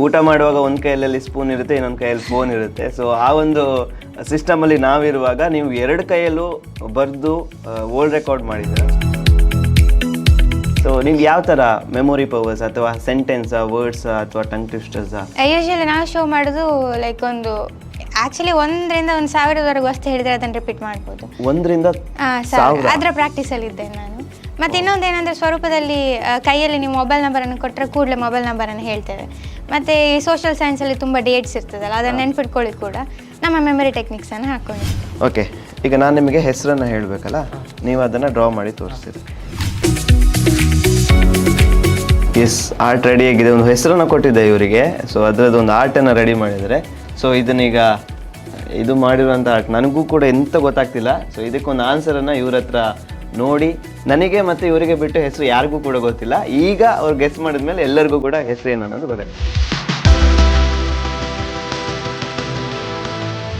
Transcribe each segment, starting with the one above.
ಊಟ ಮಾಡುವಾಗ ಒಂದು ಕೈಯಲ್ಲಿ ಸ್ಪೂನ್ ಇರುತ್ತೆ, ಇನ್ನೊಂದು ಕೈಯಲ್ಲಿ ಫೋನ್ ಇರುತ್ತೆ. ಸೊ ಆ ಒಂದು ಸಿಸ್ಟಮಲ್ಲಿ ನಾವಿರುವಾಗ ನೀವು ಎರಡು ಕೈಯಲ್ಲೂ ಬರೆದು ವರ್ಲ್ಡ್ ರೆಕಾರ್ಡ್ ಮಾಡಿದ್ದೀರ. ಸೊ ನಿಮ್ಗೆ ಯಾವ ಥರ ಮೆಮೊರಿ ಪವರ್ಸ್ ಅಥವಾ ಸೆಂಟೆನ್ಸಾ, ವರ್ಡ್ಸಾ ಅಥವಾ ಟಂಗ್ ಟ್ವಿಸ್ಟರ್ಸಾ? ಯೂಶಲಿ ನಾವು ಶೋ ಮಾಡೋದು ಲೈಕ್ ಒಂದು ಆ್ಯಕ್ಚುಲಿ 1,000 ವಸ್ತು ಹೇಳಿದರೆ ಅದನ್ನು ರಿಪೀಟ್ ಮಾಡ್ಬೋದು. 1,000 ಅದರ ಪ್ರಾಕ್ಟೀಸಲ್ಲಿ ಇದ್ದೇನೆ ನಾನು. ಮತ್ತು ಇನ್ನೊಂದು ಏನಂದರೆ ಸ್ವರೂಪದಲ್ಲಿ ಕೈಯಲ್ಲಿ ನೀವು ಮೊಬೈಲ್ ನಂಬರನ್ನು ಕೊಟ್ಟರೆ ಕೂಡಲೇ ಮೊಬೈಲ್ ನಂಬರನ್ನು ಹೇಳ್ತೇವೆ. ಮತ್ತು ಈ ಸೋಷಿಯಲ್ ಸೈನ್ಸಲ್ಲಿ ತುಂಬ ಡೇಟ್ಸ್ ಇರ್ತದಲ್ಲ, ಅದನ್ನು ನೆನ್ಪಿಟ್ಕೊಳ್ಳಿ ಕೂಡ ನಮ್ಮ ಮೆಮೊರಿ ಟೆಕ್ನಿಕ್ಸನ್ನು ಹಾಕ್ಕೊಂಡಿದ್ದೀವಿ. ಓಕೆ, ಈಗ ನಾನು ನಿಮಗೆ ಹೆಸರನ್ನು ಹೇಳಬೇಕಲ್ಲ, ನೀವು ಅದನ್ನು ಡ್ರಾ ಮಾಡಿ ತೋರಿಸ್ತೀರಿ. ಎಸ್, ಆರ್ಟ್ ರೆಡಿ ಆಗಿದೆ. ಒಂದು ಹೆಸರನ್ನು ಕೊಟ್ಟಿದ್ದೆ ಇವರಿಗೆ. ಸೊ ಅದರದ್ದು ಒಂದು ಆರ್ಟನ್ನು ರೆಡಿ ಮಾಡಿದರೆ. ಸೊ ಇದನ್ನೀಗ ಇದು ಮಾಡಿರುವಂಥ ಆರ್ಟ್ ನನಗೂ ಕೂಡ ಎಂತ ಗೊತ್ತಾಗ್ತಿಲ್ಲ. ಸೊ ಇದಕ್ಕೊಂದು ಆನ್ಸರನ್ನು ಇವ್ರ ಹತ್ರ ನೋಡಿ, ನನಗೆ ಮತ್ತು ಇವರಿಗೆ ಬಿಟ್ಟು ಹೆಸರು ಯಾರಿಗೂ ಕೂಡ ಗೊತ್ತಿಲ್ಲ. ಈಗ ಅವ್ರು ಗೆಸ್ ಮಾಡಿದ್ಮೇಲೆ ಎಲ್ಲರಿಗೂ ಕೂಡ ಹೆಸರು ಏನು ಅನ್ನೋದು ಗೊತ್ತಾಗ್ತದೆ.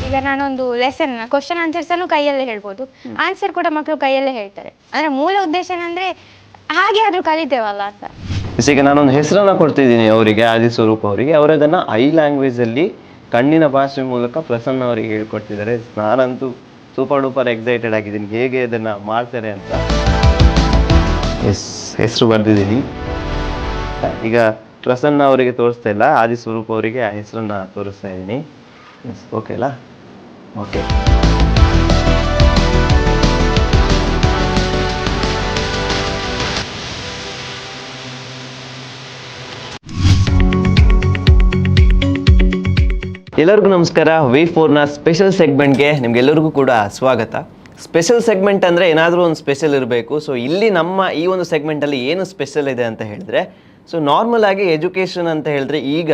ಈಗ ನಾನೊಂದು ಲೆಸನ್ ಕ್ವಶನ್ ಆನ್ಸರ್ಸನ್ನು ಕೈಯಲ್ಲೇ ಹೇಳ್ಬೋದು, ಆನ್ಸರ್ ಕೂಡ ಮಕ್ಕಳು ಕೈಯಲ್ಲೇ ಹೇಳ್ತಾರೆ. ಅಂದರೆ ಮೂಲ ಉದ್ದೇಶ ಏನಂದರೆ ಹಾಗೆ ಆದರೂ ಕಲಿತೇವಲ್ಲ ಅಂತ. ಈಗ ನಾನೊಂದು ಹೆಸರನ್ನು ಕೊಡ್ತಿದ್ದೀನಿ ಅವರಿಗೆ, ಆದಿಸ್ವರೂಪ್ ಅವರಿಗೆ. ಅವರದನ್ನು ಐ ಲ್ಯಾಂಗ್ವೇಜಲ್ಲಿ ಕಣ್ಣಿನ ಭಾಷೆ ಮೂಲಕ ಪ್ರಸನ್ನ ಅವರಿಗೆ ಹೇಳ್ಕೊಡ್ತಿದ್ದಾರೆ. ನಾನಂತೂ ಸೂಪರ್ ಡೂಪರ್ ಎಕ್ಸೈಟೆಡ್ ಆಗಿದ್ದೀನಿ ಹೇಗೆ ಅದನ್ನು ಮಾಡ್ತಾರೆ ಅಂತ. ಎಸ್, ಹೆಸರು ಬರೆದಿದ್ದೀನಿ. ಈಗ ಪ್ರಸನ್ನ ಅವರಿಗೆ ತೋರಿಸ್ತಾ ಇಲ್ಲ, ಆದಿಸ್ವರೂಪ್ ಅವರಿಗೆ ಆ ಹೆಸರನ್ನು ತೋರಿಸ್ತಾ ಇದ್ದೀನಿ. ಎಸ್, ಓಕೆ ಅಲ್ಲ? ಓಕೆ. ಎಲ್ಲರಿಗೂ ನಮಸ್ಕಾರ. V4ನ ಸ್ಪೆಷಲ್ ಸೆಗ್ಮೆಂಟ್ಗೆ ನಿಮ್ಗೆಲ್ಲರಿಗೂ ಕೂಡ ಸ್ವಾಗತ. ಸ್ಪೆಷಲ್ ಸೆಗ್ಮೆಂಟ್ ಅಂದರೆ ಏನಾದರೂ ಒಂದು ಸ್ಪೆಷಲ್ ಇರಬೇಕು. ಸೊ ಇಲ್ಲಿ ನಮ್ಮ ಈ ಒಂದು ಸೆಗ್ಮೆಂಟಲ್ಲಿ ಏನು ಸ್ಪೆಷಲ್ ಇದೆ ಅಂತ ಹೇಳಿದ್ರೆ, ಸೊ ನಾರ್ಮಲ್ ಆಗಿ ಎಜುಕೇಷನ್ ಅಂತ ಹೇಳಿದ್ರೆ ಈಗ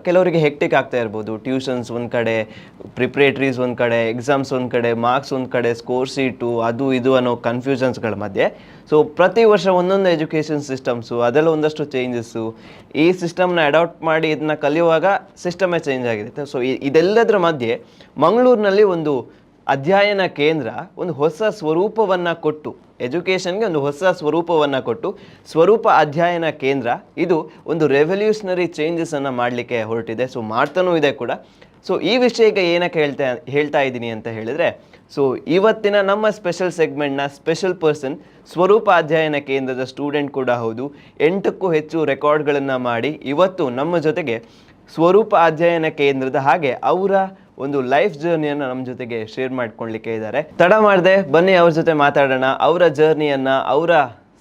ಕೆಲವರಿಗೆ ಹೆಕ್ಟಿಕ್ ಆಗ್ತಾ ಇರ್ಬೋದು. ಟ್ಯೂಷನ್ಸ್ ಒಂದು ಕಡೆ, ಪ್ರಿಪ್ರೇಟ್ರೀಸ್ ಒಂದು ಕಡೆ, ಎಕ್ಸಾಮ್ಸ್ ಒಂದು ಕಡೆ, ಮಾರ್ಕ್ಸ್ ಒಂದು ಕಡೆ, ಸ್ಕೋರ್ ಶೀಟು, ಅದು ಇದು ಅನ್ನೋ ಕನ್ಫ್ಯೂಷನ್ಸ್ಗಳ ಮಧ್ಯೆ ಸೊ ಪ್ರತಿ ವರ್ಷ ಒಂದೊಂದು ಎಜುಕೇಷನ್ ಸಿಸ್ಟಮ್ಸು, ಅದೆಲ್ಲ ಒಂದಷ್ಟು ಚೇಂಜಸ್ಸು. ಈ ಸಿಸ್ಟಮ್ನ ಅಡಾಪ್ಟ್ ಮಾಡಿ ಇದನ್ನ ಕಲಿಯುವಾಗ ಸಿಸ್ಟಮೇ ಚೇಂಜ್ ಆಗಿದೆ. ಸೊ ಇದೆಲ್ಲದರ ಮಧ್ಯೆ ಮಂಗಳೂರಿನಲ್ಲಿ ಒಂದು ಅಧ್ಯಯನ ಕೇಂದ್ರ ಒಂದು ಹೊಸ ಸ್ವರೂಪವನ್ನು ಕೊಟ್ಟು, ಎಜುಕೇಷನ್ಗೆ ಒಂದು ಹೊಸ ಸ್ವರೂಪವನ್ನು ಕೊಟ್ಟು, ಸ್ವರೂಪ ಅಧ್ಯಯನ ಕೇಂದ್ರ ಇದು ಒಂದು ರೆವಲ್ಯೂಷನರಿ ಚೇಂಜಸನ್ನು ಮಾಡಲಿಕ್ಕೆ ಹೊರಟಿದೆ. ಸೊ ಮಾಡ್ತಾನೂ ಇದೆ ಕೂಡ. ಸೊ ಈ ವಿಷಯಕ್ಕೆ ಏನಕ್ಕೆ ಹೇಳ್ತಾ ಇದ್ದೀನಿ ಅಂತ ಹೇಳಿದರೆ, ಸೊ ಇವತ್ತಿನ ನಮ್ಮ ಸ್ಪೆಷಲ್ ಸೆಗ್ಮೆಂಟ್ನ ಸ್ಪೆಷಲ್ ಪರ್ಸನ್ ಸ್ವರೂಪ ಅಧ್ಯಯನ ಕೇಂದ್ರದ ಸ್ಟೂಡೆಂಟ್ ಕೂಡ ಹೌದು. 8ಕ್ಕೂ ಹೆಚ್ಚು ರೆಕಾರ್ಡ್ಗಳನ್ನು ಮಾಡಿ ಇವತ್ತು ನಮ್ಮ ಜೊತೆಗೆ ಸ್ವರೂಪ ಅಧ್ಯಯನ ಕೇಂದ್ರದ ಹಾಗೆ ಅವರ ಒಂದು ಲೈಫ್ ಜರ್ನಿಯನ್ನು ನಮ್ಮ ಜೊತೆಗೆ ಶೇರ್ ಮಾಡ್ಕೊಳ್ಲಿಕ್ಕೆ ಇದ್ದಾರೆ. ತಡ ಮಾಡದೆ ಬನ್ನಿ ಅವ್ರ ಜೊತೆ ಮಾತಾಡೋಣ. ಅವರ ಜರ್ನಿಯನ್ನು, ಅವರ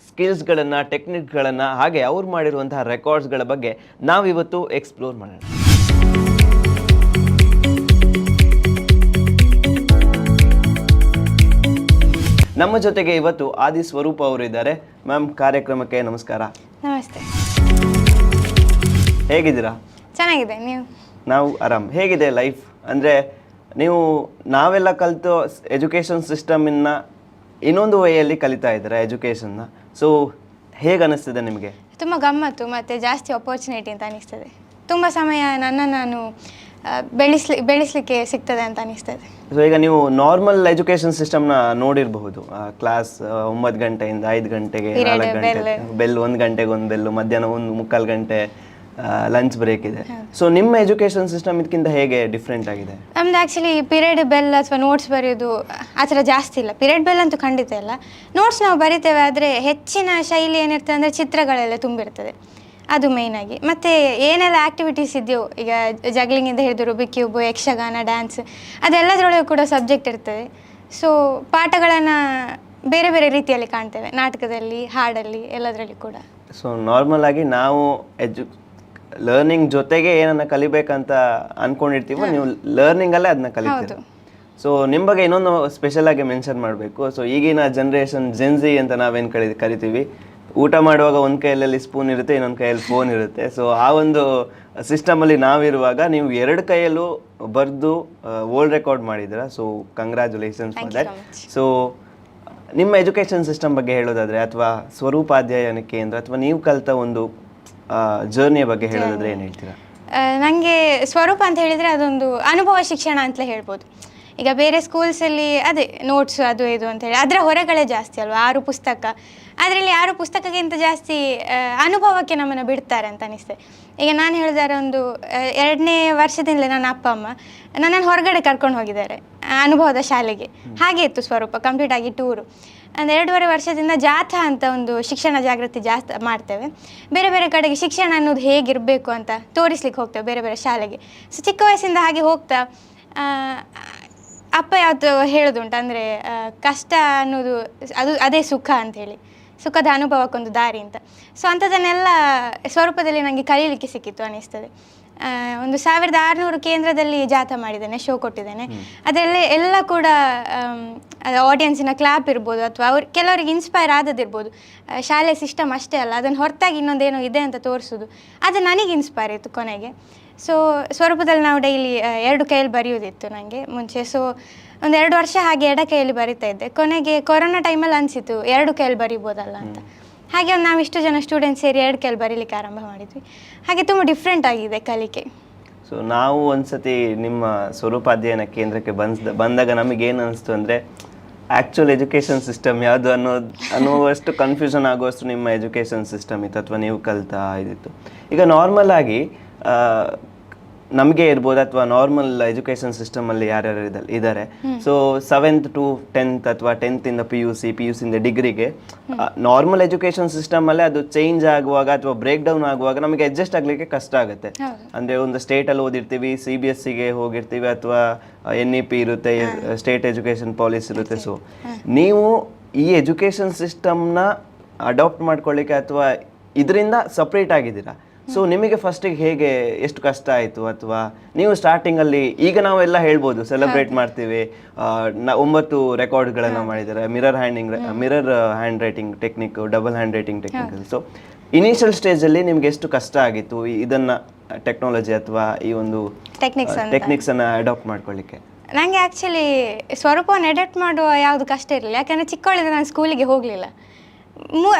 ಸ್ಕಿಲ್ಸ್ಗಳನ್ನು, ಟೆಕ್ನಿಕ್ಗಳನ್ನು, ಹಾಗೆ ಅವ್ರು ಮಾಡಿರುವಂತಹ ರೆಕಾರ್ಡ್ಸ್ಗಳ ಬಗ್ಗೆ ನಾವಿವತ್ತು ಎಕ್ಸ್ಪ್ಲೋರ್ ಮಾಡೋಣ. ನಮ್ಮ ಜೊತೆಗೆ ಇವತ್ತು ಆದಿಸ್ವರೂಪ್ ಅವರು ಇದ್ದಾರೆ. ಮ್ಯಾಮ್, ಕಾರ್ಯಕ್ರಮಕ್ಕೆ ನಮಸ್ಕಾರ. ನಮಸ್ತೆ. ಹೇಗಿದ್ದೀರಾ? ಚೆನ್ನಾಗಿದೆ. ನೀವು? ನಾವು ಆರಾಮ್. ಹೇಗಿದೆ ಲೈಫ್? ಅಂದರೆ ನಾವೆಲ್ಲ ಕಲಿತು ಎಜುಕೇಷನ್ ಸಿಸ್ಟಮಿನ ಇನ್ನೊಂದು ವೇಯಲ್ಲಿ ಕಲಿತಾ ಇದ್ದಾರೆ ಎಜುಕೇಷನ್ನ. ಸೊ ಹೇಗೆ ಅನ್ನಿಸ್ತಿದೆ ನಿಮಗೆ? ತುಂಬ ಗಮ್ಮತ್ತು ಮತ್ತು ಜಾಸ್ತಿ ಅಪರ್ಚುನಿಟಿ ಅಂತ ಅನಿಸ್ತದೆ. ತುಂಬ ಸಮಯ ನಾನು ಬೆಳೆಸಲಿಕ್ಕೆ ಸಿಗ್ತದೆ ಅಂತ ಅನಿಸ್ತದೆ. ಸೊ ಈಗ ನೀವು ನಾರ್ಮಲ್ ಎಜುಕೇಷನ್ ಸಿಸ್ಟಮ್ನ ನೋಡಿರಬಹುದು. ಕ್ಲಾಸ್ 9 ಗಂಟೆಯಿಂದ 5 ಗಂಟೆಗೆ, 4 ಗಂಟೆ ಬೆಲ್, 1 ಗಂಟೆಗೆ ಒಂದು ಬೆಲ್ಲು, ಮಧ್ಯಾಹ್ನ 1:45 ಗಂಟೆ ಲಂಚ್ ಬ್ರೇಕ್ ಇದೆ. ಸೊ ನಿಮ್ಮ ಎಜುಕೇಷನ್ ಸಿಸ್ಟಮ್ ಇದಕ್ಕಿಂತ ಹೇಗೆ ಡಿಫ್ರೆಂಟ್ ಆಗಿದೆ? ನಮ್ದು ಆ್ಯಕ್ಚುಲಿ ಪಿರಿಯಡ್ ಬೆಲ್ ಅಥವಾ ನೋಟ್ಸ್ ಬರೆಯೋದು ಆ ಥರ ಜಾಸ್ತಿ ಇಲ್ಲ. ಪಿರಿಯಡ್ ಬೆಲ್ ಅಂತೂ ಖಂಡಿತ ಇಲ್ಲ. ನೋಟ್ಸ್ ನಾವು ಬರಿತೇವೆ, ಆದರೆ ಹೆಚ್ಚಿನ ಶೈಲಿ ಏನಿರ್ತದೆ ಅಂದರೆ ಚಿತ್ರಗಳೆಲ್ಲ ತುಂಬಿರ್ತದೆ, ಅದು ಮೇಯ್ನಾಗಿ. ಮತ್ತು ಏನೆಲ್ಲ ಆ್ಯಕ್ಟಿವಿಟೀಸ್ ಇದೆಯೋ, ಈಗ ಜಗ್ಲಿಂಗಿಂದ ಹಿಡಿದು ರುಬಿಕ್ ಕ್ಯೂಬ್, ಯಕ್ಷಗಾನ, ಡ್ಯಾನ್ಸ್, ಅದೆಲ್ಲದರೊಳಗೆ ಕೂಡ ಸಬ್ಜೆಕ್ಟ್ ಇರ್ತದೆ. ಸೊ ಪಾಠಗಳನ್ನು ಬೇರೆ ಬೇರೆ ರೀತಿಯಲ್ಲಿ ಕಾಣ್ತೇವೆ, ನಾಟಕದಲ್ಲಿ, ಹಾಡಲ್ಲಿ, ಎಲ್ಲದರಲ್ಲಿ ಕೂಡ. ಸೊ ನಾರ್ಮಲ್ ಆಗಿ ನಾವು ಲರ್ನಿಂಗ್ ಜೊತೆಗೆ ಏನನ್ನ ಕಲಿಬೇಕಂತ ಅನ್ಕೊಂಡಿರ್ತೀವೋ, ನೀವು ಲರ್ನಿಂಗಲ್ಲೇ ಅದನ್ನ ಕಲಿತೀರ. ಸೊ ನಿಮ್ಮ ಬಗ್ಗೆ ಇನ್ನೊಂದು ಸ್ಪೆಷಲ್ ಆಗಿ ಮೆನ್ಷನ್ ಮಾಡಬೇಕು. ಸೊ ಈಗಿನ ಜನ್ರೇಷನ್ ಜೆನ್ಜಿ ಅಂತ ನಾವೇನು ಕರಿತೀವಿ, ಊಟ ಮಾಡುವಾಗ ಒಂದು ಕೈಯಲ್ಲಿ ಸ್ಪೂನ್ ಇರುತ್ತೆ, ಇನ್ನೊಂದು ಕೈಯಲ್ಲಿ ಫೋನ್ ಇರುತ್ತೆ. ಸೊ ಆ ಒಂದು ಸಿಸ್ಟಮಲ್ಲಿ ನಾವಿರುವಾಗ ನೀವು ಎರಡು ಕೈಯಲ್ಲೂ ಬರೆದು ವರ್ಲ್ಡ್ ರೆಕಾರ್ಡ್ ಮಾಡಿದ್ದೀರಾ. So congratulations for that. So ನಿಮ್ಮ ಎಜುಕೇಷನ್ ಸಿಸ್ಟಮ್ ಬಗ್ಗೆ ಹೇಳೋದಾದರೆ, ಅಥವಾ ಸ್ವರೂಪ ಅಧ್ಯಯನ ಕೇಂದ್ರ ಅಥವಾ ನೀವು ಕಲಿತ ಒಂದು ಜರ್ನಿಯ ಬಗ್ಗೆ ಹೇಳೋದಾದ್ರೆ ಏನು ಹೇಳ್ತೀರಾ? ನನಗೆ ಸ್ವರೂಪ ಅಂತ ಹೇಳಿದರೆ ಅದೊಂದು ಅನುಭವ ಶಿಕ್ಷಣ ಅಂತಲೇ ಹೇಳ್ಬೋದು. ಈಗ ಬೇರೆ ಸ್ಕೂಲ್ಸಲ್ಲಿ ಅದೇ ನೋಟ್ಸ್ ಅದು ಇದು ಅಂತೇಳಿ ಅದರ ಹೊರಗಳೇ ಜಾಸ್ತಿ ಅಲ್ವಾ, 6 ಪುಸ್ತಕ. ಅದರಲ್ಲಿ 6 ಪುಸ್ತಕಕ್ಕಿಂತ ಜಾಸ್ತಿ ಅನುಭವಕ್ಕೆ ನಮ್ಮನ್ನು ಬಿಡ್ತಾರೆ ಅಂತ ಅನಿಸ್ತದೆ. ಈಗ ನಾನು ಹೇಳಿದಾರೆ, ಒಂದು 2ನೇ ವರ್ಷದಿಂದಲೇ ನನ್ನ ಅಪ್ಪ ಅಮ್ಮ ನನ್ನನ್ನು ಹೊರಗಡೆ ಕರ್ಕೊಂಡು ಹೋಗಿದ್ದಾರೆ ಅನುಭವದ ಶಾಲೆಗೆ. ಹಾಗೆ ಇತ್ತು ಸ್ವರೂಪ, ಕಂಪ್ಲೀಟ್ ಆಗಿ ಟೂರು. ಒಂದು 2.5 ವರ್ಷದಿಂದ ಜಾಥಾ ಅಂತ ಒಂದು ಶಿಕ್ಷಣ ಜಾಗೃತಿ ಜಾಸ್ತಿ ಮಾಡ್ತೇವೆ. ಬೇರೆ ಬೇರೆ ಕಡೆಗೆ ಶಿಕ್ಷಣ ಅನ್ನೋದು ಹೇಗಿರಬೇಕು ಅಂತ ತೋರಿಸ್ಲಿಕ್ಕೆ ಹೋಗ್ತೇವೆ ಬೇರೆ ಬೇರೆ ಶಾಲೆಗೆ. ಸೊ ಚಿಕ್ಕ ವಯಸ್ಸಿಂದ ಹಾಗೆ ಹೋಗ್ತಾ ಅಪ್ಪ ಯಾವತ್ತು ಹೇಳೋದುಂಟು, ಅಂದರೆ ಕಷ್ಟ ಅನ್ನೋದು ಅದೇ ಸುಖ ಅಂಥೇಳಿ, ಸುಖದ ಅನುಭವಕ್ಕೊಂದು ದಾರಿ ಅಂತ. ಸೊ ಅಂಥದ್ದನ್ನೆಲ್ಲ ಸ್ವರೂಪದಲ್ಲಿ ನನಗೆ ಕಲೀಲಿಕ್ಕೆ ಸಿಕ್ಕಿತ್ತು ಅನ್ನಿಸ್ತದೆ. ಒಂದು 1600 ಕೇಂದ್ರದಲ್ಲಿ ಜಾಥಾ ಮಾಡಿದ್ದೇನೆ, ಶೋ ಕೊಟ್ಟಿದ್ದೇನೆ. ಅದರಲ್ಲೇ ಎಲ್ಲ ಕೂಡ ಆಡಿಯನ್ಸಿನ ಕ್ಲಾಪ್ ಇರ್ಬೋದು, ಅಥವಾ ಕೆಲವರಿಗೆ ಇನ್ಸ್ಪೈರ್ ಆದದಿರ್ಬೋದು. ಶಾಲೆ ಸಿಸ್ಟಮ್ ಅಷ್ಟೇ ಅಲ್ಲ, ಅದನ್ನು ಹೊರತಾಗಿ ಇನ್ನೊಂದೇನೋ ಇದೆ ಅಂತ ತೋರಿಸೋದು, ಅದು ನನಗೆ ಇನ್ಸ್ಪೈರ್ ಇತ್ತು ಕೊನೆಗೆ. ಸೊ ಸ್ವರೂಪದಲ್ಲಿ ನಾವು ಡೈಲಿ 2 ಕೈಯಲ್ಲಿ ಬರೆಯೋದಿತ್ತು ನನಗೆ ಮುಂಚೆ. ಸೊ ಒಂದು 2 ವರ್ಷ ಹಾಗೆ ಎಡ ಕೈಯಲ್ಲಿ ಬರಿತಾ ಇದ್ದೆ. ಕೊನೆಗೆ ಕೊರೋನಾ ಟೈಮಲ್ಲಿ ಅನಿಸಿತು 2 ಕೈಯಲ್ಲಿ ಬರಿಬೋದಲ್ಲ ಅಂತ. ಹಾಗೆ ಒಂದು ನಾವು ಇಷ್ಟು ಜನ ಸ್ಟೂಡೆಂಟ್ಸ್ ಸೇರಿ 2 ಕೈಯಲ್ಲಿ ಬರೀಲಿಕ್ಕೆ ಆರಂಭ ಮಾಡಿದ್ವಿ. ಹಾಗೆ ತುಂಬ ಡಿಫ್ರೆಂಟ್ ಆಗಿದೆ ಕಲಿಕೆ. ಸೊ ನಾವು ಒಂದ್ಸತಿ ನಿಮ್ಮ ಸ್ವರೂಪ ಅಧ್ಯಯನ ಕೇಂದ್ರಕ್ಕೆ ಬಂದಾಗ ನಮಗೇನು ಅನಿಸ್ತು ಅಂದರೆ, ಆ್ಯಕ್ಚುಲ್ ಎಜುಕೇಷನ್ ಸಿಸ್ಟಮ್ ಯಾವುದು ಅನ್ನುವಷ್ಟು ಕನ್ಫ್ಯೂಷನ್ ಆಗುವಷ್ಟು ನಿಮ್ಮ ಎಜುಕೇಷನ್ ಸಿಸ್ಟಮ್ ಇತ್ತು, ಅಥವಾ ನೀವು ಕಲಿತಾ ಇದ್ದಿತ್ತು. ಈಗ ನಾರ್ಮಲ್ ಆಗಿ ನಮಗೆ ಇರ್ಬೋದು, ಅಥವಾ ನಾರ್ಮಲ್ ಎಜುಕೇಷನ್ ಸಿಸ್ಟಮಲ್ಲಿ ಯಾರ್ಯಾರು ಇದ್ದಾರೆ, ಸೊ 7th to 10th ಅಥವಾ 10th ಇಂದ PUC, PUC ಇಂದ ಡಿಗ್ರಿಗೆ ನಾರ್ಮಲ್ ಎಜುಕೇಷನ್ ಸಿಸ್ಟಮಲ್ಲೇ ಅದು ಚೇಂಜ್ ಆಗುವಾಗ ಅಥವಾ ಬ್ರೇಕ್ ಡೌನ್ ಆಗುವಾಗ ನಮಗೆ ಅಡ್ಜಸ್ಟ್ ಆಗಲಿಕ್ಕೆ ಕಷ್ಟ ಆಗುತ್ತೆ. ಅಂದರೆ ಒಂದು ಸ್ಟೇಟಲ್ಲಿ ಓದಿರ್ತೀವಿ, CBSEಗೆ ಹೋಗಿರ್ತೀವಿ, ಅಥವಾ NEP ಇರುತ್ತೆ, ಸ್ಟೇಟ್ ಎಜುಕೇಷನ್ ಪಾಲಿಸಿ ಇರುತ್ತೆ. ಸೊ ನೀವು ಈ ಎಜುಕೇಷನ್ ಸಿಸ್ಟಮ್ನ ಅಡಾಪ್ಟ್ ಮಾಡ್ಕೊಳ್ಳಿಕ್ಕೆ ಅಥವಾ ಇದರಿಂದ ಸಪ್ರೇಟ್ ಆಗಿದ್ದೀರಾ. ಸೊ ನಿಮಗೆ ಫಸ್ಟಿಗೆ ಹೇಗೆ, ಎಷ್ಟು ಕಷ್ಟ ಆಯಿತು? ಅಥವಾ ನೀವು ಸ್ಟಾರ್ಟಿಂಗಲ್ಲಿ, ಈಗ ನಾವೆಲ್ಲ ಹೇಳ್ಬೋದು ಸೆಲೆಬ್ರೇಟ್ ಮಾಡ್ತೀವಿ, 9 ರೆಕಾರ್ಡ್ಗಳನ್ನು ಮಾಡಿದ್ದಾರೆ, mirror hand writing technique, double hand writing technique. So initial ಸ್ಟೇಜಲ್ಲಿ ನಿಮ್ಗೆ ಎಷ್ಟು ಕಷ್ಟ ಆಗಿತ್ತು ಇದನ್ನು ಟೆಕ್ನಾಲಜಿ ಅಥವಾ ಈ ಒಂದು ಟೆಕ್ನಿಕ್ಸನ್ನು ಅಡಾಪ್ಟ್ ಮಾಡ್ಕೊಳ್ಳಿಕ್ಕೆ? ನನಗೆ ಆ್ಯಕ್ಚುಲಿ ಸ್ವರೂಪವನ್ನು ಅಡಾಪ್ಟ್ ಮಾಡುವ ಯಾವುದು ಕಷ್ಟ ಇರಲಿಲ್ಲ. ಯಾಕಂದರೆ ಚಿಕ್ಕವಳಿಂದ ನಾನು ಸ್ಕೂಲಿಗೆ ಹೋಗಲಿಲ್ಲ.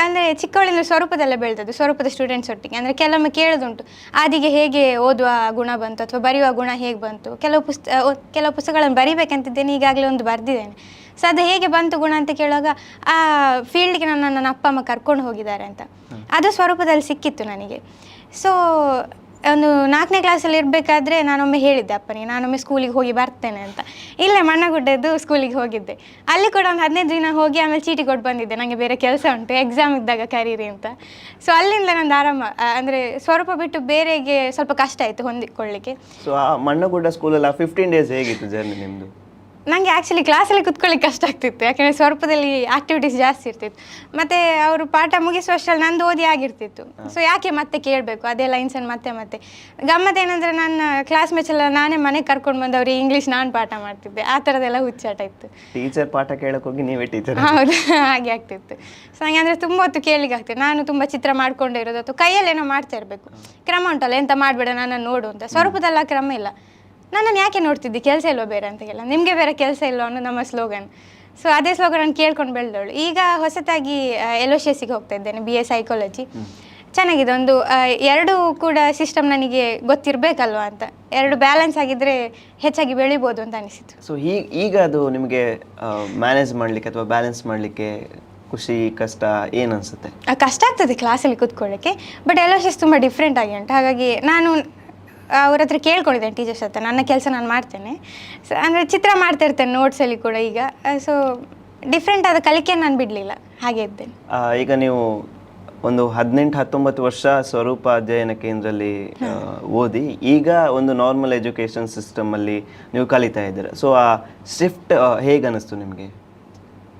ಅಂದರೆ ಚಿಕ್ಕವಳಿಂದ ಸ್ವರೂಪದಲ್ಲೇ ಬೆಳೆದದ್ದು, ಸ್ವರೂಪದ ಸ್ಟೂಡೆಂಟ್ಸ್ ಒಟ್ಟಿಗೆ. ಅಂದರೆ ಕೆಲವೊಮ್ಮೆ ಕೇಳೋದುಂಟು, ಆದಿಗೆ ಹೇಗೆ ಓದುವ ಗುಣ ಬಂತು ಅಥವಾ ಬರೆಯುವ ಗುಣ ಹೇಗೆ ಬಂತು. ಕೆಲವು ಪುಸ್ತಕಗಳನ್ನು ಬರಿಬೇಕಂತಿದ್ದೇನೆ, ಈಗಾಗಲೇ ಒಂದು ಬರೆದಿದ್ದೇನೆ. ಸೊ ಅದು ಹೇಗೆ ಬಂತು ಗುಣ ಅಂತ ಕೇಳುವಾಗ, ಆ ಫೀಲ್ಡ್ಗೆ ನನ್ನ ಅಪ್ಪ ಅಮ್ಮ ಕರ್ಕೊಂಡು ಹೋಗಿದ್ದಾರೆ ಅಂತ ಅದು ಸ್ವರೂಪದಲ್ಲಿ ಸಿಕ್ಕಿತ್ತು ನನಗೆ. ಸೊ ಒಂದು 4ನೇ ಕ್ಲಾಸಲ್ಲಿ ಇರಬೇಕಾದ್ರೆ ನಾನೊಮ್ಮೆ ಹೇಳಿದ್ದೆ ಅಪ್ಪನಿಗೆ, ನಾನೊಮ್ಮೆ ಸ್ಕೂಲಿಗೆ ಹೋಗಿ ಬರ್ತೇನೆ ಅಂತ. ಇಲ್ಲೇ ಮಣ್ಣಗುಡ್ಡದ್ದು ಸ್ಕೂಲಿಗೆ ಹೋಗಿದ್ದೆ. ಅಲ್ಲಿ ಕೂಡ ಒಂದು 15 ದಿನ ಹೋಗಿ ಆಮೇಲೆ ಚೀಟಿ ಕೊಟ್ಟು ಬಂದಿದ್ದೆ, ನನಗೆ ಬೇರೆ ಕೆಲಸ ಉಂಟು, ಎಕ್ಸಾಮ್ ಇದ್ದಾಗ ಕರೀರಿ ಅಂತ. ಸೊ ಅಲ್ಲಿಂದ ನಂದು ಆರಾಮ, ಅಂದರೆ ಸ್ವರೂಪ ಬಿಟ್ಟು ಬೇರೆಗೆ ಸ್ವಲ್ಪ ಕಷ್ಟ ಆಯಿತು ಹೊಂದಿಕೊಳ್ಳಿಕ್ಕೆ. ಸೊ ಆ ಮಣ್ಣಗುಡ್ಡ ಸ್ಕೂಲಲ್ಲಿ 15 ಡೇಸ್ ಹೇಗಿತ್ತು ಜರ್ನಿ ನಿಮ್ಮದು? ನನಗೆ ಆ್ಯಕ್ಚುಲಿ ಕ್ಲಾಸಲ್ಲಿ ಕುತ್ಕೊಳ್ಳಿಕ್ಕೆ ಕಷ್ಟ ಆಗ್ತಿತ್ತು, ಯಾಕೆಂದರೆ ಸ್ವರೂಪದಲ್ಲಿ ಆ್ಯಕ್ಟಿವಿಟೀಸ್ ಜಾಸ್ತಿ ಇರ್ತಿತ್ತು. ಮತ್ತು ಅವರು ಪಾಠ ಮುಗಿಸುವಷ್ಟರಲ್ಲಿ ನಂದು ಓದಿ ಆಗಿರ್ತಿತ್ತು. ಸೊ ಯಾಕೆ ಮತ್ತೆ ಕೇಳಬೇಕು ಅದೇ ಲೈನ್ಸನ್ನು ಮತ್ತೆ ಗಮ್ಮತ್ತೇನೆಂದರೆ, ನನ್ನ ಕ್ಲಾಸ್ಮೇಟ್ಸ್ ಎಲ್ಲ ನಾನೇ ಮನೆಗೆ ಕರ್ಕೊಂಡು ಬಂದು ಅವ್ರಿಗೆ ಇಂಗ್ಲೀಷ್ ನಾನು ಪಾಠ ಮಾಡ್ತಿದ್ದೆ. ಆ ಥರದ್ದೆಲ್ಲ ಹುಚ್ಚಾಟ ಇತ್ತು. ಟೀಚರ್ ಪಾಠ ಕೇಳಕ್ಕೆ ಹೋಗಿ ನೀವೇ ಟೀಚರ್? ಹೌದು, ಹಾಗೆ ಆಗ್ತಿತ್ತು. ಸೊ ನನಗೆ ಅಂದರೆ ತುಂಬ ಹೊತ್ತು ಕೇಳಲಿಕ್ಕೆ ಆಗ್ತಿತ್ತು. ನಾನು ತುಂಬ ಚಿತ್ರ ಮಾಡ್ಕೊಂಡೇ ಇರೋದು, ಅಥವಾ ಕೈಯಲ್ಲೇನೋ ಮಾಡ್ತಾ ಇರಬೇಕು. ಕ್ರಮ ಉಂಟಲ್ಲ, ಎಂತ ಮಾಡಬೇಡ ನನ್ನನ್ನು ನೋಡು ಅಂತ. ಸ್ವರೂಪದಲ್ಲ ಕ್ರಮ ಇಲ್ಲ. ನನ್ನನ್ನು ಯಾಕೆ ನೋಡ್ತಿದ್ದೆ, ಕೆಲಸ ಇಲ್ವೋ ಬೇರೆ ಅಂತ ಕೇಳ, ನಿಮಗೆ ಬೇರೆ ಕೆಲಸ ಇಲ್ವೋ ಅನ್ನೋ ನಮ್ಮ ಸ್ಲೋಗನ್. ಸೊ ಅದೇ ಸ್ಲೋಗನ್ ಕೇಳ್ಕೊಂಡು ಬೆಳೆದವಳು. ಈಗ ಹೊಸತಾಗಿ LOCSಗೆ ಹೋಗ್ತಾ ಇದ್ದೇನೆ, BA ಸೈಕಾಲಜಿ. ಚೆನ್ನಾಗಿದೆ. ಒಂದು 2 ಕೂಡ ಸಿಸ್ಟಮ್ ನನಗೆ ಗೊತ್ತಿರಬೇಕಲ್ವ ಅಂತ, 2 ಬ್ಯಾಲೆನ್ಸ್ ಆಗಿದ್ದರೆ ಹೆಚ್ಚಾಗಿ ಬೆಳಿಬೋದು ಅಂತ ಅನಿಸಿತು. ಸೊ ಈಗ ಅದು ನಿಮಗೆ ಮ್ಯಾನೇಜ್ ಮಾಡಲಿಕ್ಕೆ ಅಥವಾ ಬ್ಯಾಲೆನ್ಸ್ ಮಾಡಲಿಕ್ಕೆ ಖುಷಿ ಕಷ್ಟ ಏನು ಅನಿಸುತ್ತೆ? ಕಷ್ಟ ಆಗ್ತದೆ ಕ್ಲಾಸಲ್ಲಿ ಕೂತ್ಕೊಳ್ಳಿಕ್ಕೆ, ಬಟ್ LOCS ತುಂಬ ಡಿಫ್ರೆಂಟ್ ಆಗಿ ಉಂಟು. ಹಾಗಾಗಿ ನಾನು ಅವ್ರ ಹತ್ರ ಕೇಳ್ಕೊಂಡಿದ್ದೇನೆ ಟೀಚರ್ಸ್ ಹತ್ರ, ನನ್ನ ಕೆಲಸ ನಾನು ಮಾಡ್ತೇನೆ. ಸೊ ಅಂದರೆ ಚಿತ್ರ ಮಾಡ್ತಾ ಇರ್ತೇನೆ ನೋಟ್ಸಲ್ಲಿ ಕೂಡ ಈಗ. ಸೊ ಡಿಫ್ರೆಂಟ್ ಆದ ಕಲಿಕೆಯನ್ನು ನಾನು ಬಿಡಲಿಲ್ಲ, ಹಾಗೆ ಇದ್ದೇನೆ. ಈಗ ನೀವು ಒಂದು 18-19 ವರ್ಷ ಸ್ವರೂಪ ಅಧ್ಯಯನ ಕೇಂದ್ರದಲ್ಲಿ ಓದಿ, ಈಗ ಒಂದು ನಾರ್ಮಲ್ ಎಜುಕೇಷನ್ ಸಿಸ್ಟಮಲ್ಲಿ ನೀವು ಕಲಿತಾ ಇದ್ದೀರ. ಸೊ ಆ ಶಿಫ್ಟ್ ಹೇಗೆ ಅನ್ನಿಸ್ತು ನಿಮಗೆ?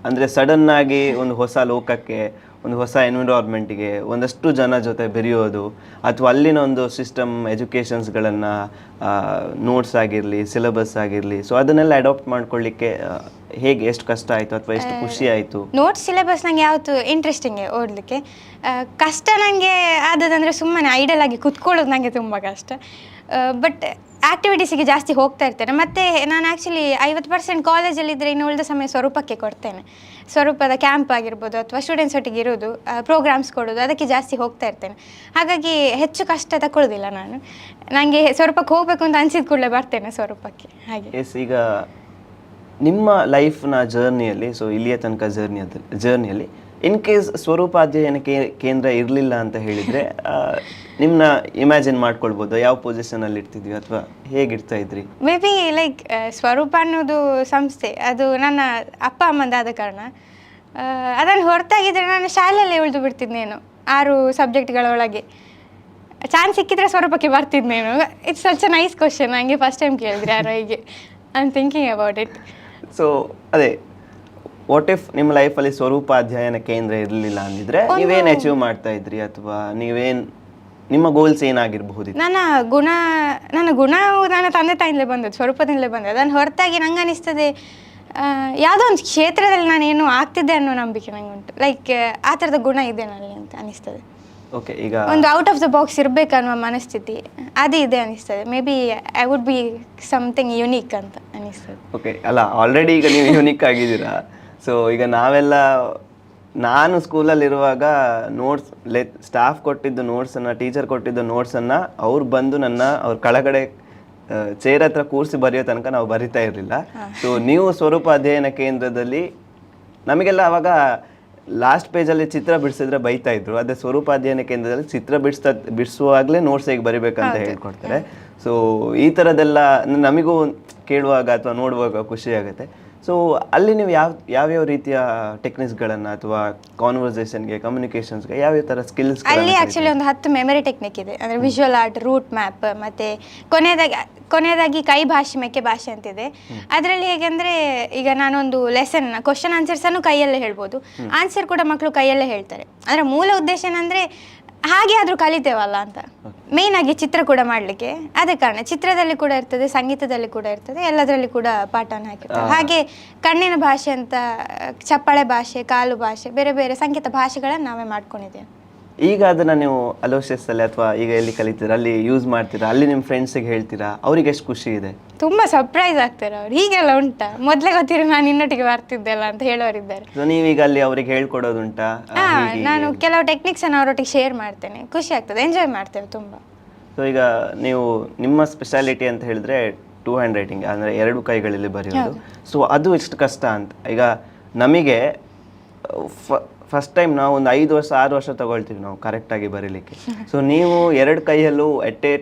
ಅಂದರೆ ಸಡನ್ನಾಗಿ ಒಂದು ಹೊಸ ಲೋಕಕ್ಕೆ, ಒಂದು ಹೊಸ ಎನ್ವಿರಾನ್ಮೆಂಟಿಗೆ, ಒಂದಷ್ಟು ಜನ ಜೊತೆ ಬೆರೆಯೋದು, ಅಥವಾ ಅಲ್ಲಿನ ಒಂದು ಸಿಸ್ಟಮ್ ಎಜುಕೇಷನ್ಸ್ಗಳನ್ನು, ನೋಟ್ಸ್ ಆಗಿರಲಿ, ಸಿಲೆಬಸ್ ಆಗಿರಲಿ, ಸೊ ಅದನ್ನೆಲ್ಲ ಅಡಾಪ್ಟ್ ಮಾಡ್ಕೊಳ್ಳಿಕ್ಕೆ ಹೇಗೆ, ಎಷ್ಟು ಕಷ್ಟ ಆಯಿತು ಅಥವಾ ಎಷ್ಟು ಖುಷಿ ಆಯಿತು? ನೋಟ್ಸ್ ಸಿಲೆಬಸ್ ನನಗೆ ಯಾವತ್ತು ಇಂಟ್ರೆಸ್ಟಿಂಗ್ ಓದಲಿಕ್ಕೆ. ಕಷ್ಟ ನನಗೆ ಆದದಂದರೆ ಸುಮ್ಮನೆ ಐಡಲ್ ಆಗಿ ಕುತ್ಕೊಳ್ಳೋದು ನನಗೆ ತುಂಬ ಕಷ್ಟ. ಬಟ್ ಆ್ಯಕ್ಟಿವಿಟೀಸಿಗೆ ಜಾಸ್ತಿ ಹೋಗ್ತಾ ಇರ್ತೇನೆ. ಮತ್ತು ನಾನು ಆ್ಯಕ್ಚುಲಿ 50% ಕಾಲೇಜಲ್ಲಿದ್ದರೆ ಇನ್ನು ಉಳಿದ ಸಮಯ ಸ್ವರೂಪಕ್ಕೆ ಕೊಡ್ತೇನೆ. ಸ್ವರೂಪದ ಕ್ಯಾಂಪ್ ಆಗಿರ್ಬೋದು, ಅಥವಾ ಸ್ಟೂಡೆಂಟ್ಸ್ ಒಟ್ಟಿಗೆ ಇರೋದು, ಪ್ರೋಗ್ರಾಮ್ಸ್ ಕೊಡೋದು, ಅದಕ್ಕೆ ಜಾಸ್ತಿ ಹೋಗ್ತಾ ಇರ್ತೇನೆ. ಹಾಗಾಗಿ ಹೆಚ್ಚು ಕಷ್ಟ ತಗೊಳ್ಳೋದಿಲ್ಲ ನಾನು. ನನಗೆ ಸ್ವರೂಪಕ್ಕೆ ಹೋಗಬೇಕು ಅಂತ ಅನಿಸಿದ ಕೂಡಲೇ ಬರ್ತೇನೆ ಸ್ವರೂಪಕ್ಕೆ. ಹಾಗೆ ಎಸ್, ಈಗ ನಿಮ್ಮ ಲೈಫ್ನ ಜರ್ನಿಯಲ್ಲಿ, ಸೊ ಇಲ್ಲಿಯ ತನಕ ಜರ್ನಿಯಲ್ಲಿ ಇನ್ ಕೇಸ್ ಸ್ವರೂಪ ಅಧ್ಯಯನ ಕೇಂದ್ರ ಇರಲಿಲ್ಲ ಅಂತ ಹೇಳಿದರೆ ನಿಮ್ಮನ್ನ ಇಮ್ಯಾಜಿನ್ ಮಾಡ್ಕೊಳ್ಬೋದು, ಯಾವ ಪೊಸಿಷನಲ್ಲಿ ಇರ್ತಿದ್ವಿ ಅಥವಾ ಹೇಗಿರ್ತಾ ಇದ್ರಿ? ಮೇ ಬಿ ಲೈಕ್ ಸ್ವರೂಪ ಅನ್ನೋದು ಸಂಸ್ಥೆ ಅದು ನನ್ನ ಅಪ್ಪ ಅಮ್ಮಂದಾದ ಕಾರಣ ಅದನ್ನು ಹೊರತಾಗಿದ್ರೆ ನಾನು ಶಾಲೆಯಲ್ಲೇ ಉಳಿದು ಬಿಡ್ತಿದ್ನೇನು 6 ಸಬ್ಜೆಕ್ಟ್ಗಳೊಳಗೆ. ಚಾನ್ಸ್ ಸಿಕ್ಕಿದ್ರೆ ಸ್ವರೂಪಕ್ಕೆ ಬರ್ತಿದ್ನೇನು. It's such a nice question. ನನಗೆ ಫಸ್ಟ್ ಟೈಮ್ ಕೇಳಿದ್ರೆ ಯಾರೋ ಹೀಗೆ. I am thinking about it. So ಅದೇ ವಾಟ್ ಇಫ್ ನಿಮ್ಮ ಲೈಫಲ್ಲಿ ಸ್ವರೂಪ ಅಧ್ಯಯನ ಕೇಂದ್ರ ಇರಲಿಲ್ಲ ಅಂದಿದ್ರೆ ನೀವೇನು ಅಚೀವ್ ಮಾಡ್ತಾ ಇದ್ರಿ, ಅಥವಾ ನಿಮ್ಮ ಗೋಲ್ಸ್ ಏನಾಗಿರಬಹುದು? ನನ್ನ ಗುಣ ನನ್ನ ತಂದೆ ತಾಯಿಂದಲೇ ಬಂದದ್ದು, ಸ್ವರೂಪದಿಂದಲೇ ಬಂದದ್ದು. ಅದನ್ನು ಹೊರತಾಗಿ ನಂಗೆ ಅನಿಸ್ತದೆ ಯಾವುದೋ ಒಂದು ಕ್ಷೇತ್ರದಲ್ಲಿ ನಾನು ಏನೋ ಆಗ್ತಿದ್ದೆ ಅನ್ನೋ ನಂಬಿಕೆ ನಂಗೆ ಉಂಟು. ಲೈಕ್ ಆ ಥರದ ಗುಣ ಇದೆ ನನಗೆ ಅಂತ ಅನಿಸ್ತದೆ. ಓಕೆ, ಈಗ ಒಂದು ಔಟ್ ಆಫ್ ದ ಬಾಕ್ಸ್ ಇರಬೇಕನ್ನುವ ಮನಸ್ಥಿತಿ ಅದು ಇದೆ ಅನಿಸ್ತದೆ. May be I would be something unique ಅಂತ ಅನಿಸ್ತದೆ. ಓಕೆ, ಅಲ್ಲ ಆಲ್ರೆಡಿ ಈಗ ನೀವು ಯುನೀಕ್ ಆಗಿದ್ದೀರಾ. ಸೊ ಈಗ ನಾನು ಸ್ಕೂಲಲ್ಲಿರುವಾಗ ಸ್ಟಾಫ್ ಕೊಟ್ಟಿದ್ದು ನೋಟ್ಸನ್ನು, ಟೀಚರ್ ಕೊಟ್ಟಿದ್ದು ನೋಟ್ಸನ್ನು ಅವ್ರು ಬಂದು ಅವ್ರ ಕೆಳಗಡೆ ಚೇರ್ ಹತ್ರ ಕೂರಿಸಿ ಬರೆಯೋ ತನಕ ನಾವು ಬರಿತಾ ಇರಲಿಲ್ಲ. ಸೊ ನೀವು ಸ್ವರೂಪ ಅಧ್ಯಯನ ಕೇಂದ್ರದಲ್ಲಿ ನಮಗೆಲ್ಲ ಅವಾಗ ಲಾಸ್ಟ್ ಪೇಜಲ್ಲಿ ಚಿತ್ರ ಬಿಡಿಸಿದ್ರೆ ಬೈತಾ ಇದ್ರು. ಅದೇ ಸ್ವರೂಪ ಅಧ್ಯಯನ ಕೇಂದ್ರದಲ್ಲಿ ಚಿತ್ರ ಬಿಡಿಸುವಾಗಲೇ ನೋಟ್ಸ್ ಹೇಗೆ ಬರಿಬೇಕಂತ ಹೇಳ್ಕೊಡ್ತಾರೆ. ಸೊ ಈ ಥರದ್ದೆಲ್ಲ ನಮಗೂ ಕೇಳುವಾಗ ಅಥವಾ ನೋಡುವಾಗ ಖುಷಿ ಆಗುತ್ತೆ. ಸೊ ಅಲ್ಲಿ ನೀವು ಯಾವ್ಯಾವ ರೀತಿಯ ಟೆಕ್ನಿಕ್ಸ್ಗಳನ್ನು ಅಥವಾ ಕಾನ್ವರ್ಸೇಷನ್ಗೆ, ಕಮ್ಯುನಿಕೇಷನ್ಸ್ಗೆ ಯಾವ್ಯಾವ ಥರ ಸ್ಕಿಲ್ಸ್? ಅಲ್ಲಿ ಆ್ಯಕ್ಚುಲಿ ಒಂದು 10 ಮೆಮರಿ ಟೆಕ್ನಿಕ್ ಇದೆ. ಅಂದರೆ ವಿಜುವಲ್ ಆರ್ಟ್, ರೂಟ್ ಮ್ಯಾಪ್, ಮತ್ತು ಕೊನೆಯದಾಗಿ ಕೈ ಭಾಷೆ, ಮೆಕ್ಕೆ ಭಾಷೆ ಅಂತಿದೆ. ಅದರಲ್ಲಿ ಹೇಗೆಂದರೆ ಈಗ ನಾನೊಂದು ಲೆಸನ್ ಕ್ವಶನ್ ಆನ್ಸರ್ಸನ್ನು ಕೈಯಲ್ಲೇ ಹೇಳ್ಬೋದು, ಆನ್ಸರ್ ಕೂಡ ಮಕ್ಕಳು ಕೈಯಲ್ಲೇ ಹೇಳ್ತಾರೆ. ಅದರ ಮೂಲ ಉದ್ದೇಶ ಏನಂದರೆ ಹಾಗೆ ಆದರೂ ಕಲಿತೇವಲ್ಲ ಅಂತ. ಮೇಯ್ನ್ ಆಗಿ ಚಿತ್ರ ಕೂಡ ಮಾಡಲಿಕ್ಕೆ ಅದೇ ಕಾರಣ. ಚಿತ್ರದಲ್ಲಿ ಕೂಡ ಇರ್ತದೆ, ಸಂಗೀತದಲ್ಲಿ ಕೂಡ ಇರ್ತದೆ, ಎಲ್ಲದರಲ್ಲಿ ಕೂಡ ಪಾಠವನ್ನು ಹಾಕಿರ್ತಾರೆ. ಹಾಗೆ ಕಣ್ಣಿನ ಭಾಷೆ ಅಂತ, ಚಪ್ಪಾಳೆ ಭಾಷೆ, ಕಾಲು ಭಾಷೆ, ಬೇರೆ ಬೇರೆ ಸಂಗೀತ ಭಾಷೆಗಳನ್ನು ನಾವೇ ಮಾಡ್ಕೊಂಡಿದ್ದೇವೆ. ಈಗ ಅದನ್ನು ನೀವು ಅಲೋಷಿಯಸ್ಸಲ್ಲಿ ಅಥವಾ ಈಗ ಎಲ್ಲಿ ಕಲಿತೀರಾ ಅಲ್ಲಿ ಯೂಸ್ ಮಾಡ್ತೀರಾ? ಅಲ್ಲಿ ನಿಮ್ಮ ಫ್ರೆಂಡ್ಸಿಗೆ ಹೇಳ್ತೀರಾ? ಅವ್ರಿಗೆ ಎಷ್ಟು ಖುಷಿ ಇದೆ? ತುಂಬ ಸರ್ಪ್ರೈಸ್ ಆಗ್ತಾರೆ ಅವ್ರು. ಹೀಗೆಲ್ಲ ಉಂಟಾ, ಮೊದಲೇ ಗೊತ್ತಿರೋ ನಾನು ಇನ್ನೊಟ್ಟಿಗೆ ಬರ್ತಿದ್ದೆಲ್ಲ ಅಂತ ಹೇಳೋರಿದ್ದಾರೆ. ಸೊ ನೀವೀಗ ಅಲ್ಲಿ ಅವ್ರಿಗೆ ಹೇಳ್ಕೊಡೋದುಂಟಾ? ನಾನು ಕೆಲವು ಟೆಕ್ನಿಕ್ಸ್ ಅನ್ನು ಅವರೊಟ್ಟಿಗೆ ಶೇರ್ ಮಾಡ್ತೇನೆ. ಖುಷಿ ಆಗ್ತದೆ, ಎಂಜಾಯ್ ಮಾಡ್ತೇವೆ ತುಂಬ. ಸೊ ಈಗ ನೀವು ನಿಮ್ಮ ಸ್ಪೆಷಾಲಿಟಿ ಅಂತ ಹೇಳಿದ್ರೆ 2 ಹ್ಯಾಂಡ್ ರೈಟಿಂಗ್, ಅಂದರೆ 2 ಕೈಗಳಲ್ಲಿ ಬರೆಯೋದು. ಸೊ ಅದು ಎಷ್ಟು ಕಷ್ಟ ಅಂತ. ಈಗ ನಮಗೆ ಫಸ್ಟ್ ಟೈಮ್ ನಾವು ಒಂದು 5 ವರ್ಷ 6 ವರ್ಷ ತಗೊಳ್ತೀವಿ ನಾವು ಕರೆಕ್ಟಾಗಿ ಬರೀಲಿಕ್ಕೆ. ಸೊ ನೀವು 2 ಕೈಯಲ್ಲೂ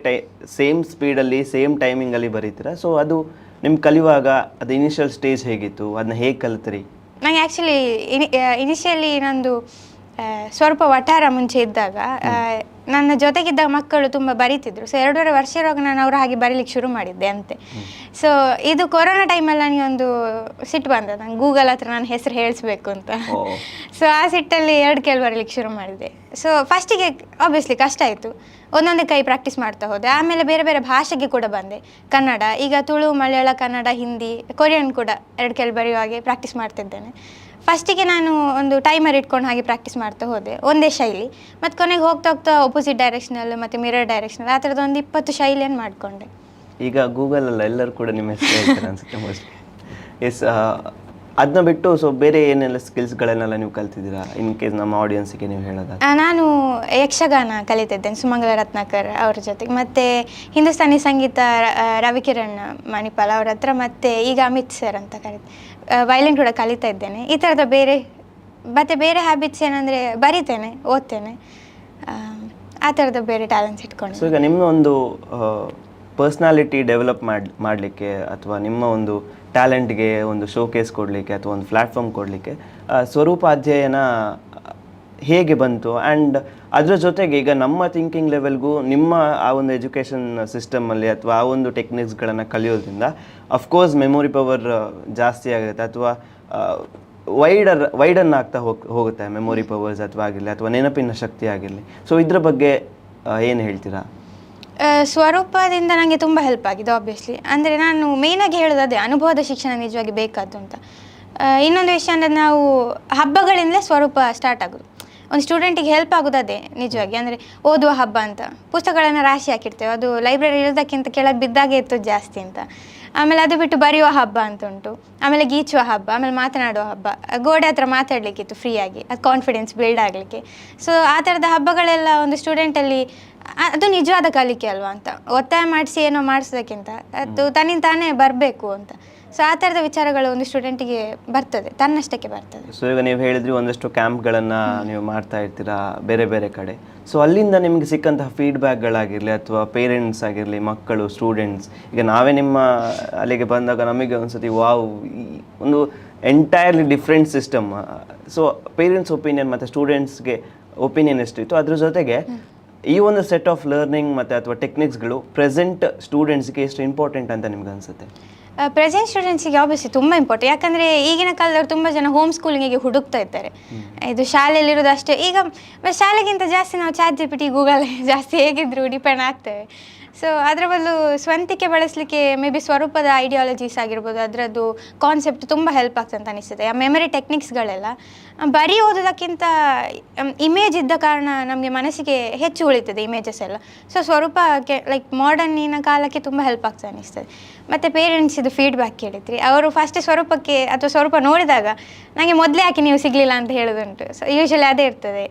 ಸೇಮ್ ಸ್ಪೀಡಲ್ಲಿ, ಸೇಮ್ ಟೈಮಿಂಗಲ್ಲಿ ಬರೀತೀರಾ. ಸೊ ಅದು ನಿಮ್ಗೆ ಕಲಿಯುವಾಗ ಅದು ಇನಿಷಿಯಲ್ ಸ್ಟೇಜ್ ಹೇಗಿತ್ತು, ಅದನ್ನ ಹೇಗೆ ಕಲಿತ್ರಿ? ನಂಗೆ ಆ್ಯಕ್ಚುಲಿ ಇನಿಷಿಯಲಿ ನಂದು ಸ್ವಲ್ಪ ವಠಾರ ಮುಂಚೆ ಇದ್ದಾಗ ನನ್ನ ಜೊತೆಗಿದ್ದ ಮಕ್ಕಳು ತುಂಬ ಬರೀತಿದ್ರು. ಸೊ 2.5 ವರ್ಷ ಇರುವಾಗ ನಾನು ಅವ್ರ ಹಾಗೆ ಬರೀಲಿಕ್ಕೆ ಶುರು ಮಾಡಿದ್ದೆ ಅಂತೆ. ಸೊ ಇದು ಕೊರೋನಾ ಟೈಮಲ್ಲಿ ನನಗೆ ಒಂದು ಸಿಟ್ಟು ಬಂದದ್ದು, ನಂಗೆ ಗೂಗಲ್ ಹತ್ರ ನನ್ನ ಹೆಸರು ಹೇಳಿಸ್ಬೇಕು ಅಂತ. ಸೊ ಆ ಸಿಟ್ಟಲ್ಲಿ 2 ಕೈಯಲ್ಲಿ ಬರೀಲಿಕ್ಕೆ ಶುರು ಮಾಡಿದೆ. ಸೊ ಫಸ್ಟಿಗೆ ಆಬ್ವಿಯಸ್ಲಿ ಕಷ್ಟ ಆಯಿತು. ಒಂದೊಂದೇ ಕೈ ಪ್ರಾಕ್ಟೀಸ್ ಮಾಡ್ತಾ ಹೋದೆ. ಆಮೇಲೆ ಬೇರೆ ಬೇರೆ ಭಾಷೆಗೆ ಕೂಡ ಬಂದೆ. ಕನ್ನಡ, ಈಗ ತುಳು, ಮಲಯಾಳ, ಕನ್ನಡ, ಹಿಂದಿ, ಕೊರಿಯನ್ ಕೂಡ 2 ಕೈಯಲ್ಲಿ ಬರೆಯುವ ಹಾಗೆ ಪ್ರಾಕ್ಟೀಸ್ ಮಾಡ್ತಿದ್ದೇನೆ. ಫಸ್ಟಿಗೆ ನಾನು ಒಂದು ಟೈಮರ್ ಇಟ್ಕೊಂಡು ಹಾಗೆ ಪ್ರಾಕ್ಟೀಸ್ ಮಾಡ್ತಾ ಹೋದೆ, ಒಂದೇ ಶೈಲಿ. ಮತ್ತು ಕೊನೆಗೆ ಹೋಗ್ತಾ ಹೋಗ್ತಾ ಒಪೋಸಿಟ್ ಡೈರೆಕ್ಷನಲ್ ಮತ್ತು ಮಿರರ್ ಡೈರೆಕ್ಷನಲ್ ಆ ಥರದ್ದು ಒಂದು 20 ಶೈಲಿಯನ್ನು ಮಾಡಿಕೊಂಡೆ. ಈಗ ಗೂಗಲಲ್ಲ ಎಲ್ಲರೂ ಕೂಡ ನಿಮ್ಮ ಹೆಸರು ಹೇಳ್ತಾರೆ ಅನ್ಸುತ್ತೆ ಮೋಸ್ಟ್ಲಿ. ಎಸ್, ಅದನ್ನ ಬಿಟ್ಟು ಸೊ ಬೇರೆ ಏನೆಲ್ಲ ಸ್ಕಿಲ್ಸ್ಗಳನ್ನೆಲ್ಲ ನೀವು ಕಲ್ತಿದ್ದೀರಾ? ಇನ್ ಕೇಸ್ ನಮ್ಮ ಆಡಿಯನ್ಸಿಗೆ ನೀವು ಹೇಳೋದಾದ್ರೆ. ನಾನು ಯಕ್ಷಗಾನ ಕಲಿತಿದ್ದೇನೆ ಸುಮಂಗಲ ರತ್ನಾಕರ್ ಅವ್ರ ಜೊತೆಗೆ, ಮತ್ತು ಹಿಂದೂಸ್ತಾನಿ ಸಂಗೀತ ರವಿಕಿರಣ್ ಮಣಿಪಾಲ್ ಅವ್ರ ಹತ್ರ, ಮತ್ತು ಈಗ ಅಮಿತ್ ಸರ್ ಅಂತ ವೈಲಿನ್ ಕೂಡ ಕಲಿತಾ ಇದ್ದೇನೆ. ಈ ಥರದ ಬೇರೆ ಹ್ಯಾಬಿಟ್ಸ್ ಏನಂದರೆ ಬರಿತೇನೆ, ಓದ್ತೇನೆ, ಆ ಥರದ ಬೇರೆ ಟ್ಯಾಲೆಂಟ್ಸ್ ಇಟ್ಕೊಂಡು. ಸೊ ಈಗ ನಿಮ್ಮ ಒಂದು ಪರ್ಸ್ನಾಲಿಟಿ ಡೆವಲಪ್ ಮಾಡಲಿಕ್ಕೆ ಅಥವಾ ನಿಮ್ಮ ಒಂದು ಟ್ಯಾಲೆಂಟ್ಗೆ ಒಂದು ಶೋಕೇಸ್ ಕೊಡಲಿಕ್ಕೆ ಅಥವಾ ಒಂದು ಪ್ಲ್ಯಾಟ್ಫಾರ್ಮ್ ಕೊಡಲಿಕ್ಕೆ ಸ್ವರೂಪ ಅಧ್ಯಯನ ಹೇಗೆ ಬಂತು? ಆ್ಯಂಡ್ ಅದರ ಜೊತೆಗೆ ಈಗ ನಮ್ಮ ಥಿಂಕಿಂಗ್ ಲೆವೆಲ್ಗೂ ನಿಮ್ಮ ಆ ಒಂದು ಎಜುಕೇಷನ್ ಸಿಸ್ಟಮಲ್ಲಿ ಅಥವಾ ಆ ಒಂದು ಟೆಕ್ನಿಕ್ಸ್ಗಳನ್ನು ಅಫ್ಕೋರ್ಸ್ ಮೆಮೊರಿ ಪವರ್ ಜಾಸ್ತಿ ಆಗುತ್ತೆ ಅಥವಾ ವೈಡನ್ ಆಗ್ತಾ ಹೋಗುತ್ತೆ ಮೆಮೊರಿ ಪವರ್ಸ್ ಆಗಿರಲಿ ಅಥವಾ ನೆನಪಿನ ಶಕ್ತಿ ಆಗಿರಲಿ. ಸೊ ಇದ್ರ ಬಗ್ಗೆ ಏನು ಹೇಳ್ತೀರಾ? ಸ್ವರೂಪದಿಂದ ನನಗೆ ತುಂಬ ಹೆಲ್ಪ್ ಆಗಿದೆ ಆಬ್ವಿಯಸ್ಲಿ. ಅಂದರೆ ನಾನು ಮೇಯ್ನಾಗಿ ಹೇಳೋದು ಅದೇ, ಅನುಭವದ ಶಿಕ್ಷಣ ನಿಜವಾಗಿ ಬೇಕಾದ್ದು ಅಂತ. ಇನ್ನೊಂದು ವಿಷಯ ಅಂದರೆ ನಾವು ಹಬ್ಬಗಳಿಂದಲೇ ಸ್ವರೂಪ ಸ್ಟಾರ್ಟ್ ಆಗೋದು. ಒಂದು ಸ್ಟೂಡೆಂಟಿಗೆ ಹೆಲ್ಪ್ ಆಗೋದು ಅದೇ ನಿಜವಾಗಿ. ಅಂದರೆ ಓದುವ ಹಬ್ಬ ಅಂತ ಪುಸ್ತಕಗಳನ್ನು ರಾಶಿ ಹಾಕಿರ್ತೇವೆ, ಅದು ಲೈಬ್ರರಿ ಇರೋದಕ್ಕಿಂತ ಕೆಳಗೆ ಬಿದ್ದಾಗೆ ಇತ್ತು ಜಾಸ್ತಿ ಅಂತ. ಆಮೇಲೆ ಅದು ಬಿಟ್ಟು ಬರೆಯುವ ಹಬ್ಬ ಅಂತ ಉಂಟು, ಆಮೇಲೆ ಗೀಚುವ ಹಬ್ಬ, ಆಮೇಲೆ ಮಾತನಾಡುವ ಹಬ್ಬ, ಗೋಡೆ ಹತ್ರ ಮಾತಾಡಲಿಕ್ಕಿತ್ತು ಫ್ರೀಯಾಗಿ, ಅದು ಕಾನ್ಫಿಡೆನ್ಸ್ ಬಿಲ್ಡ್ ಆಗಲಿಕ್ಕೆ. ಸೊ ಆ ಥರದ ಹಬ್ಬಗಳೆಲ್ಲ ಒಂದು ಸ್ಟೂಡೆಂಟಲ್ಲಿ ಅದು ನಿಜವಾದ ಕಲಿಕೆ ಅಲ್ವಾ ಅಂತ, ಒತ್ತಾಯ ಮಾಡಿಸಿ ಏನೋ ಮಾಡಿಸೋದಕ್ಕಿಂತ ಅದು ತನ್ನಿಂದ ತಾನೇ ಬರಬೇಕು ಅಂತ. ಸೊ ಆ ಥರದ ವಿಚಾರಗಳು ಒಂದು ಸ್ಟೂಡೆಂಟಿಗೆ ಬರ್ತದೆ, ತನ್ನಷ್ಟಕ್ಕೆ ಬರ್ತದೆ. ಸೊ ಈಗ ನೀವು ಹೇಳಿದ್ರಿ ಒಂದಷ್ಟು ಕ್ಯಾಂಪ್ಗಳನ್ನು ನೀವು ಮಾಡ್ತಾ ಇರ್ತೀರಾ ಬೇರೆ ಬೇರೆ ಕಡೆ. ಸೊ ಅಲ್ಲಿಂದ ನಿಮಗೆ ಸಿಕ್ಕಂತಹ ಫೀಡ್ಬ್ಯಾಕ್ಗಳಾಗಿರಲಿ ಅಥವಾ ಪೇರೆಂಟ್ಸ್ ಆಗಿರಲಿ, ಮಕ್ಕಳು, ಸ್ಟೂಡೆಂಟ್ಸ್, ಈಗ ನಾವೇ ನಿಮ್ಮ ಅಲ್ಲಿಗೆ ಬಂದಾಗ ನಮಗೆ ಒಂದ್ಸತಿ ವಾವ್, ಒಂದು entirely different system. So parents opinion ಮತ್ತು ಸ್ಟೂಡೆಂಟ್ಸ್ಗೆ ಒಪಿನಿಯನ್ ಎಷ್ಟಿತ್ತು, ಅದ್ರ ಜೊತೆಗೆ ಈ ಒಂದು ಸೆಟ್ ಆಫ್ ಲರ್ನಿಂಗ್ ಮತ್ತು ಅಥವಾ ಟೆಕ್ನಿಕ್ಸ್ಗಳು ಪ್ರೆಸೆಂಟ್ ಸ್ಟೂಡೆಂಟ್ಸ್ಗೆ ಎಷ್ಟು ಇಂಪಾರ್ಟೆಂಟ್ ಅಂತ ನಿಮ್ಗೆ ಅನಿಸುತ್ತೆ? ಪ್ರೆಸೆಂಟ್ ಸ್ಟೂಡೆಂಟ್ಸಿಗೆ ಆಬ್ವಿಯಸ್ಲಿ ತುಂಬ ಇಂಪಾರ್ಟೆಂಟ್. ಯಾಕಂದರೆ ಈಗಿನ ಕಾಲದವ್ರು ತುಂಬ ಜನ ಹೋಮ್ ಸ್ಕೂಲಿಂಗಿಗೆ ಹುಡುಕ್ತಾ ಇದ್ದಾರೆ. ಇದು ಶಾಲೆಯಲ್ಲಿರೋದು ಅಷ್ಟೇ. ಈಗ ಶಾಲೆಗಿಂತ ಜಾಸ್ತಿ ನಾವು ChatGPT, ಗೂಗಲ್ ಜಾಸ್ತಿ ಹೇಗಿದ್ರು ಡಿಪೆಂಡ್ ಆಗ್ತೇವೆ. ಸೊ ಅದರ ಬದಲು ಸ್ವಂತಿಕೆ ಬಳಸಲಿಕ್ಕೆ ಮೇ ಬಿ ಸ್ವರೂಪದ ಐಡಿಯಾಲಜೀಸ್ ಆಗಿರ್ಬೋದು, ಅದರದ್ದು ಕಾನ್ಸೆಪ್ಟ್ ತುಂಬ ಹೆಲ್ಪ್ ಆಗ್ತದೆ ಅಂತ ಅನಿಸ್ತದೆ. ಆ ಮೆಮರಿ ಟೆಕ್ನಿಕ್ಸ್ಗಳೆಲ್ಲ ಬರೀ ಓದೋದಕ್ಕಿಂತ ಇಮೇಜ್ ಇದ್ದ ಕಾರಣ ನಮಗೆ ಮನಸ್ಸಿಗೆ ಹೆಚ್ಚು ಉಳಿತದೆ ಇಮೇಜಸ್ ಎಲ್ಲ. ಸೊ ಸ್ವರೂಪಕ್ಕೆ ಲೈಕ್ ಮಾಡರ್ನಿನ ಕಾಲಕ್ಕೆ ತುಂಬ ಹೆಲ್ಪ್ ಆಗ್ತದೆ ಅನಿಸ್ತದೆ. ಮತ್ತು ಪೇರೆಂಟ್ಸ್ ಇದು ಫೀಡ್ಬ್ಯಾಕ್ ಕೇಳಿದ್ರಿ, ಅವರು ಫಸ್ಟ್ ಸ್ವರೂಪಕ್ಕೆ ಅಥವಾ ಸ್ವರೂಪ ನೋಡಿದಾಗ ನನಗೆ ಮೊದಲೇ ಯಾಕೆ ನೀವು ಸಿಗಲಿಲ್ಲ ಅಂತ ಹೇಳೋದುಂಟು. ಸೊ ಯೂಶ್ವಲಿ ಅದೇ ಇರ್ತದೆ.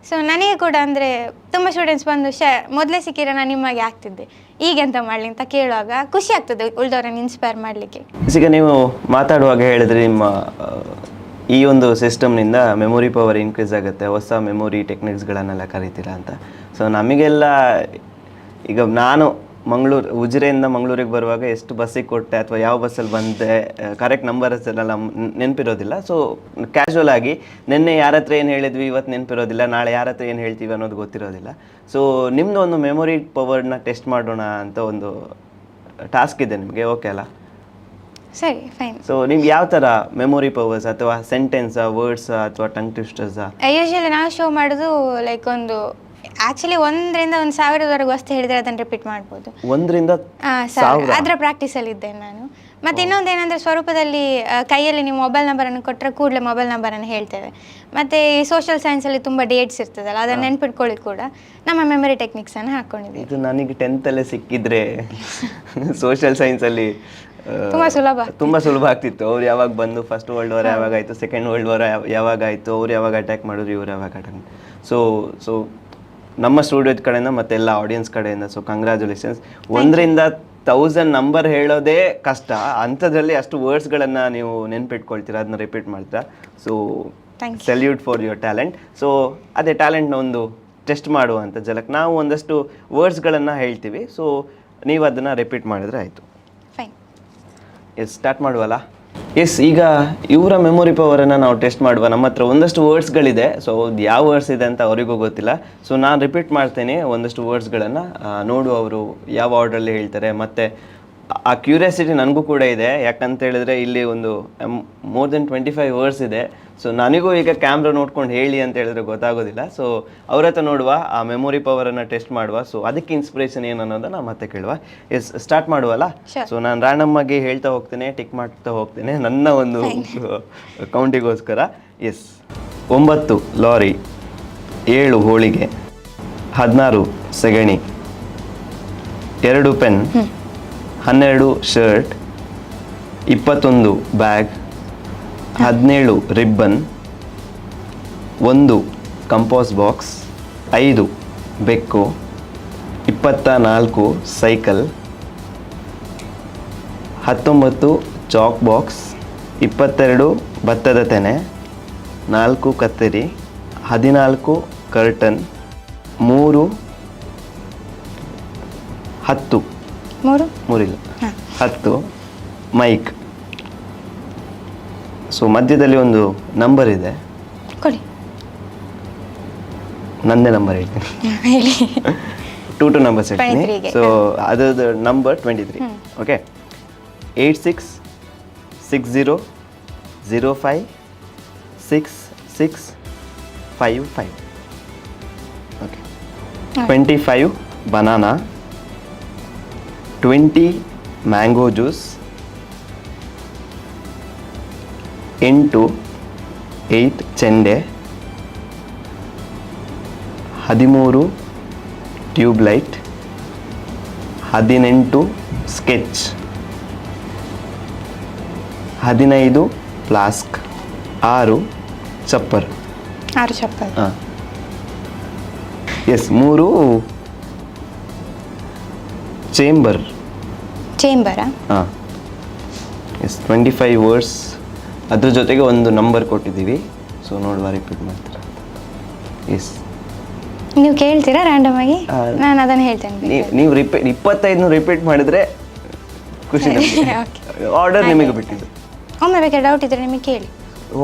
ಸೊ ನನಗೆ ಕೂಡ ಅಂದರೆ ತುಂಬ ಸ್ಟೂಡೆಂಟ್ಸ್ ಬಂದು ಮೊದಲೇ ಸಿಕ್ಕಿದ್ರೆ ನಾನು ನಿಮಗೆ ಆಗ್ತಿದ್ದೆ, ಈಗೆಂತ ಮಾಡಲಿ ಅಂತ ಕೇಳುವಾಗ ಖುಷಿ ಆಗ್ತದೆ ಉಳಿದವರನ್ನು ಇನ್ಸ್ಪೈರ್ ಮಾಡಲಿಕ್ಕೆ. ಈಗ ನೀವು ಮಾತಾಡುವಾಗ ಹೇಳಿದ್ರೆ ನಿಮ್ಮ ಈ ಒಂದು ಸಿಸ್ಟಮ್ನಿಂದ ಮೆಮೊರಿ ಪವರ್ ಇನ್ಕ್ರೀಸ್ ಆಗುತ್ತೆ, ಹೊಸ ಮೆಮೊರಿ ಟೆಕ್ನಿಕ್ಸ್ಗಳನ್ನೆಲ್ಲ ಕರಿತೀರಾ ಅಂತ. ಸೊ ನಮಗೆಲ್ಲ ಈಗ ನಾನು ಉಜಿರೆಯಿಂದ ಮಂಗಳೂರಿಗೆ ಬರುವಾಗ ಎಷ್ಟು ಬಸ್ಸಿಗೆ ಕೊಟ್ಟೆ ಅಥವಾ ಯಾವ ಬಸ್ಸಲ್ಲಿ ಬಂದೆ, ಕರೆಕ್ಟ್ ನಂಬರ್ಸ್ ಎಲ್ಲ ನೆನಪಿರೋದಿಲ್ಲ. ಸೊ ಕ್ಯಾಶುವಲ್ ಆಗಿ ನಿನ್ನೆ ಯಾರ ಹತ್ರ ಏನು ಹೇಳಿದ್ವಿ ಇವತ್ತು ನೆನಪಿರೋದಿಲ್ಲ, ನಾಳೆ ಯಾರ ಹತ್ರ ಏನು ಹೇಳ್ತೀವಿ ಅನ್ನೋದು ಗೊತ್ತಿರೋದಿಲ್ಲ. ಸೊ ನಿಮ್ಮದು ಒಂದು ಮೆಮೊರಿ ಪವರ್ನ ಟೆಸ್ಟ್ ಮಾಡೋಣ ಅಂತ ಒಂದು ಟಾಸ್ಕ್ ಇದೆ ನಿಮಗೆ, ಓಕೆ ಅಲ್ಲ? ಸರಿ, ಫೈನ್. ಸೊ ನಿಮ್ಗೆ ಯಾವ ಥರ ಮೆಮೊರಿ ಪವರ್ಸ್, ಅಥವಾ ಸೆಂಟೆನ್ಸಾ, ವರ್ಡ್ಸಾ, ಅಥವಾ ಟಂಗ್ ಟ್ವಿಸ್ಟರ್ಸಾ? ಯೂಶ್ವಲಿ ನಾವು ಶೋ ಮಾಡೋದು ಲೈಕ್ ಒಂದು ಆ್ಯಕ್ಚುಲಿ 1ರಿಂದ 1,000ವರೆಗೂ ಅಷ್ಟು ಹೇಳಿದರೆ ಅದನ್ನು ರಿಪೀಟ್ ಮಾಡ್ಬೋದು. 1ರಿಂದ 1000 ಅದರ ಪ್ರಾಕ್ಟೀಸಲ್ಲಿ ಇದ್ದೇನೆ ನಾನು. ಮತ್ತು ಇನ್ನೊಂದು ಏನಂದರೆ ಸ್ವರೂಪದಲ್ಲಿ ಕೈಯಲ್ಲಿ ನೀವು ಮೊಬೈಲ್ ನಂಬರನ್ನು ಕೊಟ್ಟರೆ ಕೂಡಲೇ ಮೊಬೈಲ್ ನಂಬರನ್ನು ಹೇಳ್ತೇವೆ. ಮತ್ತು ಈ ಸೋಷಿಯಲ್ ಸೈನ್ಸಲ್ಲಿ ತುಂಬ ಡೇಟ್ಸ್ ಇರ್ತದಲ್ಲ, ಅದನ್ನು ನೆನ್ಪಿಟ್ಕೊಳ್ಳಿ ಕೂಡ ನಮ್ಮ ಮೆಮರಿ ಟೆಕ್ನಿಕ್ಸನ್ನು ಹಾಕ್ಕೊಂಡಿದ್ದೀವಿ. ಇದು ನನಗೆ 10th ಸಿಕ್ಕಿದ್ರೆ ಸೋಷಿಯಲ್ ಸೈನ್ಸಲ್ಲಿ ತುಂಬ ಸುಲಭ ಆಗ್ತಿತ್ತು. ಅವ್ರು ಯಾವಾಗ ಬಂದು ಫಸ್ಟ್ ವರ್ಲ್ಡ್ ವಾರ್ ಯಾವಾಗ ಆಯಿತು, ಸೆಕೆಂಡ್ ವರ್ಲ್ಡ್ ವಾರ್ ಯಾವಾಗ ಆಯಿತು, ಅವ್ರು ಯಾವಾಗ ಅಟ್ಯಾಕ್ ಮಾಡಿದ್ರು, ಇವ್ರು ಯಾವಾಗ ಅಟ್ಯಾಕ್. ಸೊ ನಮ್ಮ ಸ್ಟುಡಿಯೋ ಕಡೆಯಿಂದ ಮತ್ತು ಎಲ್ಲ ಆಡಿಯನ್ಸ್ ಕಡೆಯಿಂದ ಸೊ ಕಂಗ್ರ್ಯಾಚುಲೇಷನ್ಸ್. 1ರಿಂದ 1000 ನಂಬರ್ ಹೇಳೋದೇ ಕಷ್ಟ, ಅಂಥದ್ರಲ್ಲಿ ಅಷ್ಟು ವರ್ಡ್ಸ್ಗಳನ್ನು ನೀವು ನೆನ್ಪಿಟ್ಕೊಳ್ತೀರಾ, ಅದನ್ನ ರಿಪೀಟ್ ಮಾಡ್ತೀರಾ. So salute for your talent. So ಅದೇ ಟ್ಯಾಲೆಂಟ್ನ ಒಂದು ಟೆಸ್ಟ್ ಮಾಡುವಂಥ ಜಲಕ್ ನಾವು ಒಂದಷ್ಟು ವರ್ಡ್ಸ್ಗಳನ್ನು ಹೇಳ್ತೀವಿ. ಸೊ ನೀವು ಅದನ್ನು ರಿಪೀಟ್ ಮಾಡಿದ್ರೆ ಆಯಿತು. S, start ಮಾಡುವಲ್ಲ? ಎಸ್, ಈಗ ಇವರ ಮೆಮೊರಿ ಪವರನ್ನು ನಾವು ಟೆಸ್ಟ್ ಮಾಡುವ. ನಮ್ಮ ಹತ್ರ ಒಂದಷ್ಟು ವರ್ಡ್ಸ್ಗಳಿದೆ. ಸೊ ಅದು ಯಾವ ವರ್ಡ್ಸ್ ಇದೆ ಅಂತ ಅವರಿಗೂ ಗೊತ್ತಿಲ್ಲ. ಸೊ ನಾನು ರಿಪೀಟ್ ಮಾಡ್ತೇನೆ ಒಂದಷ್ಟು ವರ್ಡ್ಸ್ಗಳನ್ನು, ನೋಡು ಅವರು ಯಾವ ಆರ್ಡ್ರಲ್ಲಿ ಹೇಳ್ತಾರೆ. ಮತ್ತು ಆ ಕ್ಯೂರಿಯಾಸಿಟಿ ನನಗೂ ಕೂಡ ಇದೆ, ಯಾಕಂತ ಹೇಳಿದ್ರೆ ಇಲ್ಲಿ ಒಂದು ಮೋರ್ ದೆನ್ 25 ವರ್ಡ್ಸ್ ಇದೆ. ಸೊ ನನಗೂ ಈಗ ಕ್ಯಾಮ್ರಾ ನೋಡ್ಕೊಂಡು ಹೇಳಿ ಅಂತ ಹೇಳಿದ್ರೆ ಗೊತ್ತಾಗೋದಿಲ್ಲ. ಸೊ ಅವ್ರ ಹತ್ರ ನೋಡುವ, ಆ ಮೆಮೊರಿ ಪವರನ್ನು ಟೆಸ್ಟ್ ಮಾಡುವ. ಸೊ ಅದಕ್ಕೆ ಇನ್ಸ್ಪಿರೇಷನ್ ಏನು ಅನ್ನೋದನ್ನು ಮತ್ತೆ ಕೇಳುವ. ಎಸ್, ಸ್ಟಾರ್ಟ್ ಮಾಡುವಲ್ಲ? ಸೊ ನಾನು ರ್ಯಾಂಡಮ್ ಆಗಿ ಹೇಳ್ತಾ ಹೋಗ್ತೇನೆ, ಟಿಕ್ ಮಾಡ್ತಾ ಹೋಗ್ತೇನೆ ನನ್ನ ಒಂದು ಕೌಂಟಿಗೋಸ್ಕರ. ಎಸ್, 9 ಲಾರಿ, 7 ಹೋಳಿಗೆ, 16 ಸೆಗಣಿ, 2 pen, 12 shirt, 21 bag, 17 ribbon, 1 compass box, 5 ಬೆಕ್ಕು, 24 ಸೈಕಲ್, 19 ಚಾಕ್ ಬಾಕ್ಸ್, 22 ಭತ್ತದ ತೆನೆ, 4 ಕತ್ತರಿ, 14 ಕರ್ಟನ್, 3 10 ಮೂರಿಲ್ಲ 10 ಮೈಕ್. ಸೊ ಮಧ್ಯದಲ್ಲಿ ಒಂದು ನಂಬರ್ ಇದೆ, ಕೊಡಿ. ನಂದೇ ನಂಬರ್ ಹೇಳ್ತೀನಿ, 2 ನಂಬರ್ಸ್ ಹೇಳ್ತೀನಿ. ಸೊ ಅದರದ್ದು number 23. Okay, 8660566555. Okay, 25 banana, 20 mango juice, 8 ಚೆಂಡೆ, 13 ಟ್ಯೂಬ್ ಲೈಟ್, 18 ಸ್ಕೆಚ್, 15 ಫ್ಲಾಸ್ಕ್, 6 ಚಪ್ಪರ್. 6 ಚಪ್ಪರ್. ಹಾಂ, ಎಸ್. 3 ಚೇಂಬರಾ? ಹಾಂ. ಎಸ್ 25 ವರ್ಡ್ಸ್, ಅದ್ರ ಜೊತೆಗೆ ಒಂದು ನಂಬರ್ ಕೊಟ್ಟಿದ್ದೀವಿ. ಸೊ ನೋಡುವ ರಿಪೀಟ್ ಮಾಡ್ತೀರಾ? ಎಸ್, ನೀವು ಕೇಳ್ತೀರಾ ರ್ಯಾಂಡಮ್ ಆಗಿ? ನಾನು ಅದನ್ನು ಹೇಳ್ತೇನೆ. ನೀವು 25 ರಿಪೀಟ್ ಮಾಡಿದರೆ ಖುಷಿ. ಆರ್ಡರ್ ನಿಮಗೆ ಬಿಟ್ಟಿದ್ದು. ಒಮ್ಮೆ ಬೇಕಾದ್ರೆ ಡೌಟ್ ಇದ್ರೆ ನಿಮಗೆ ಕೇಳಿ. ಓ,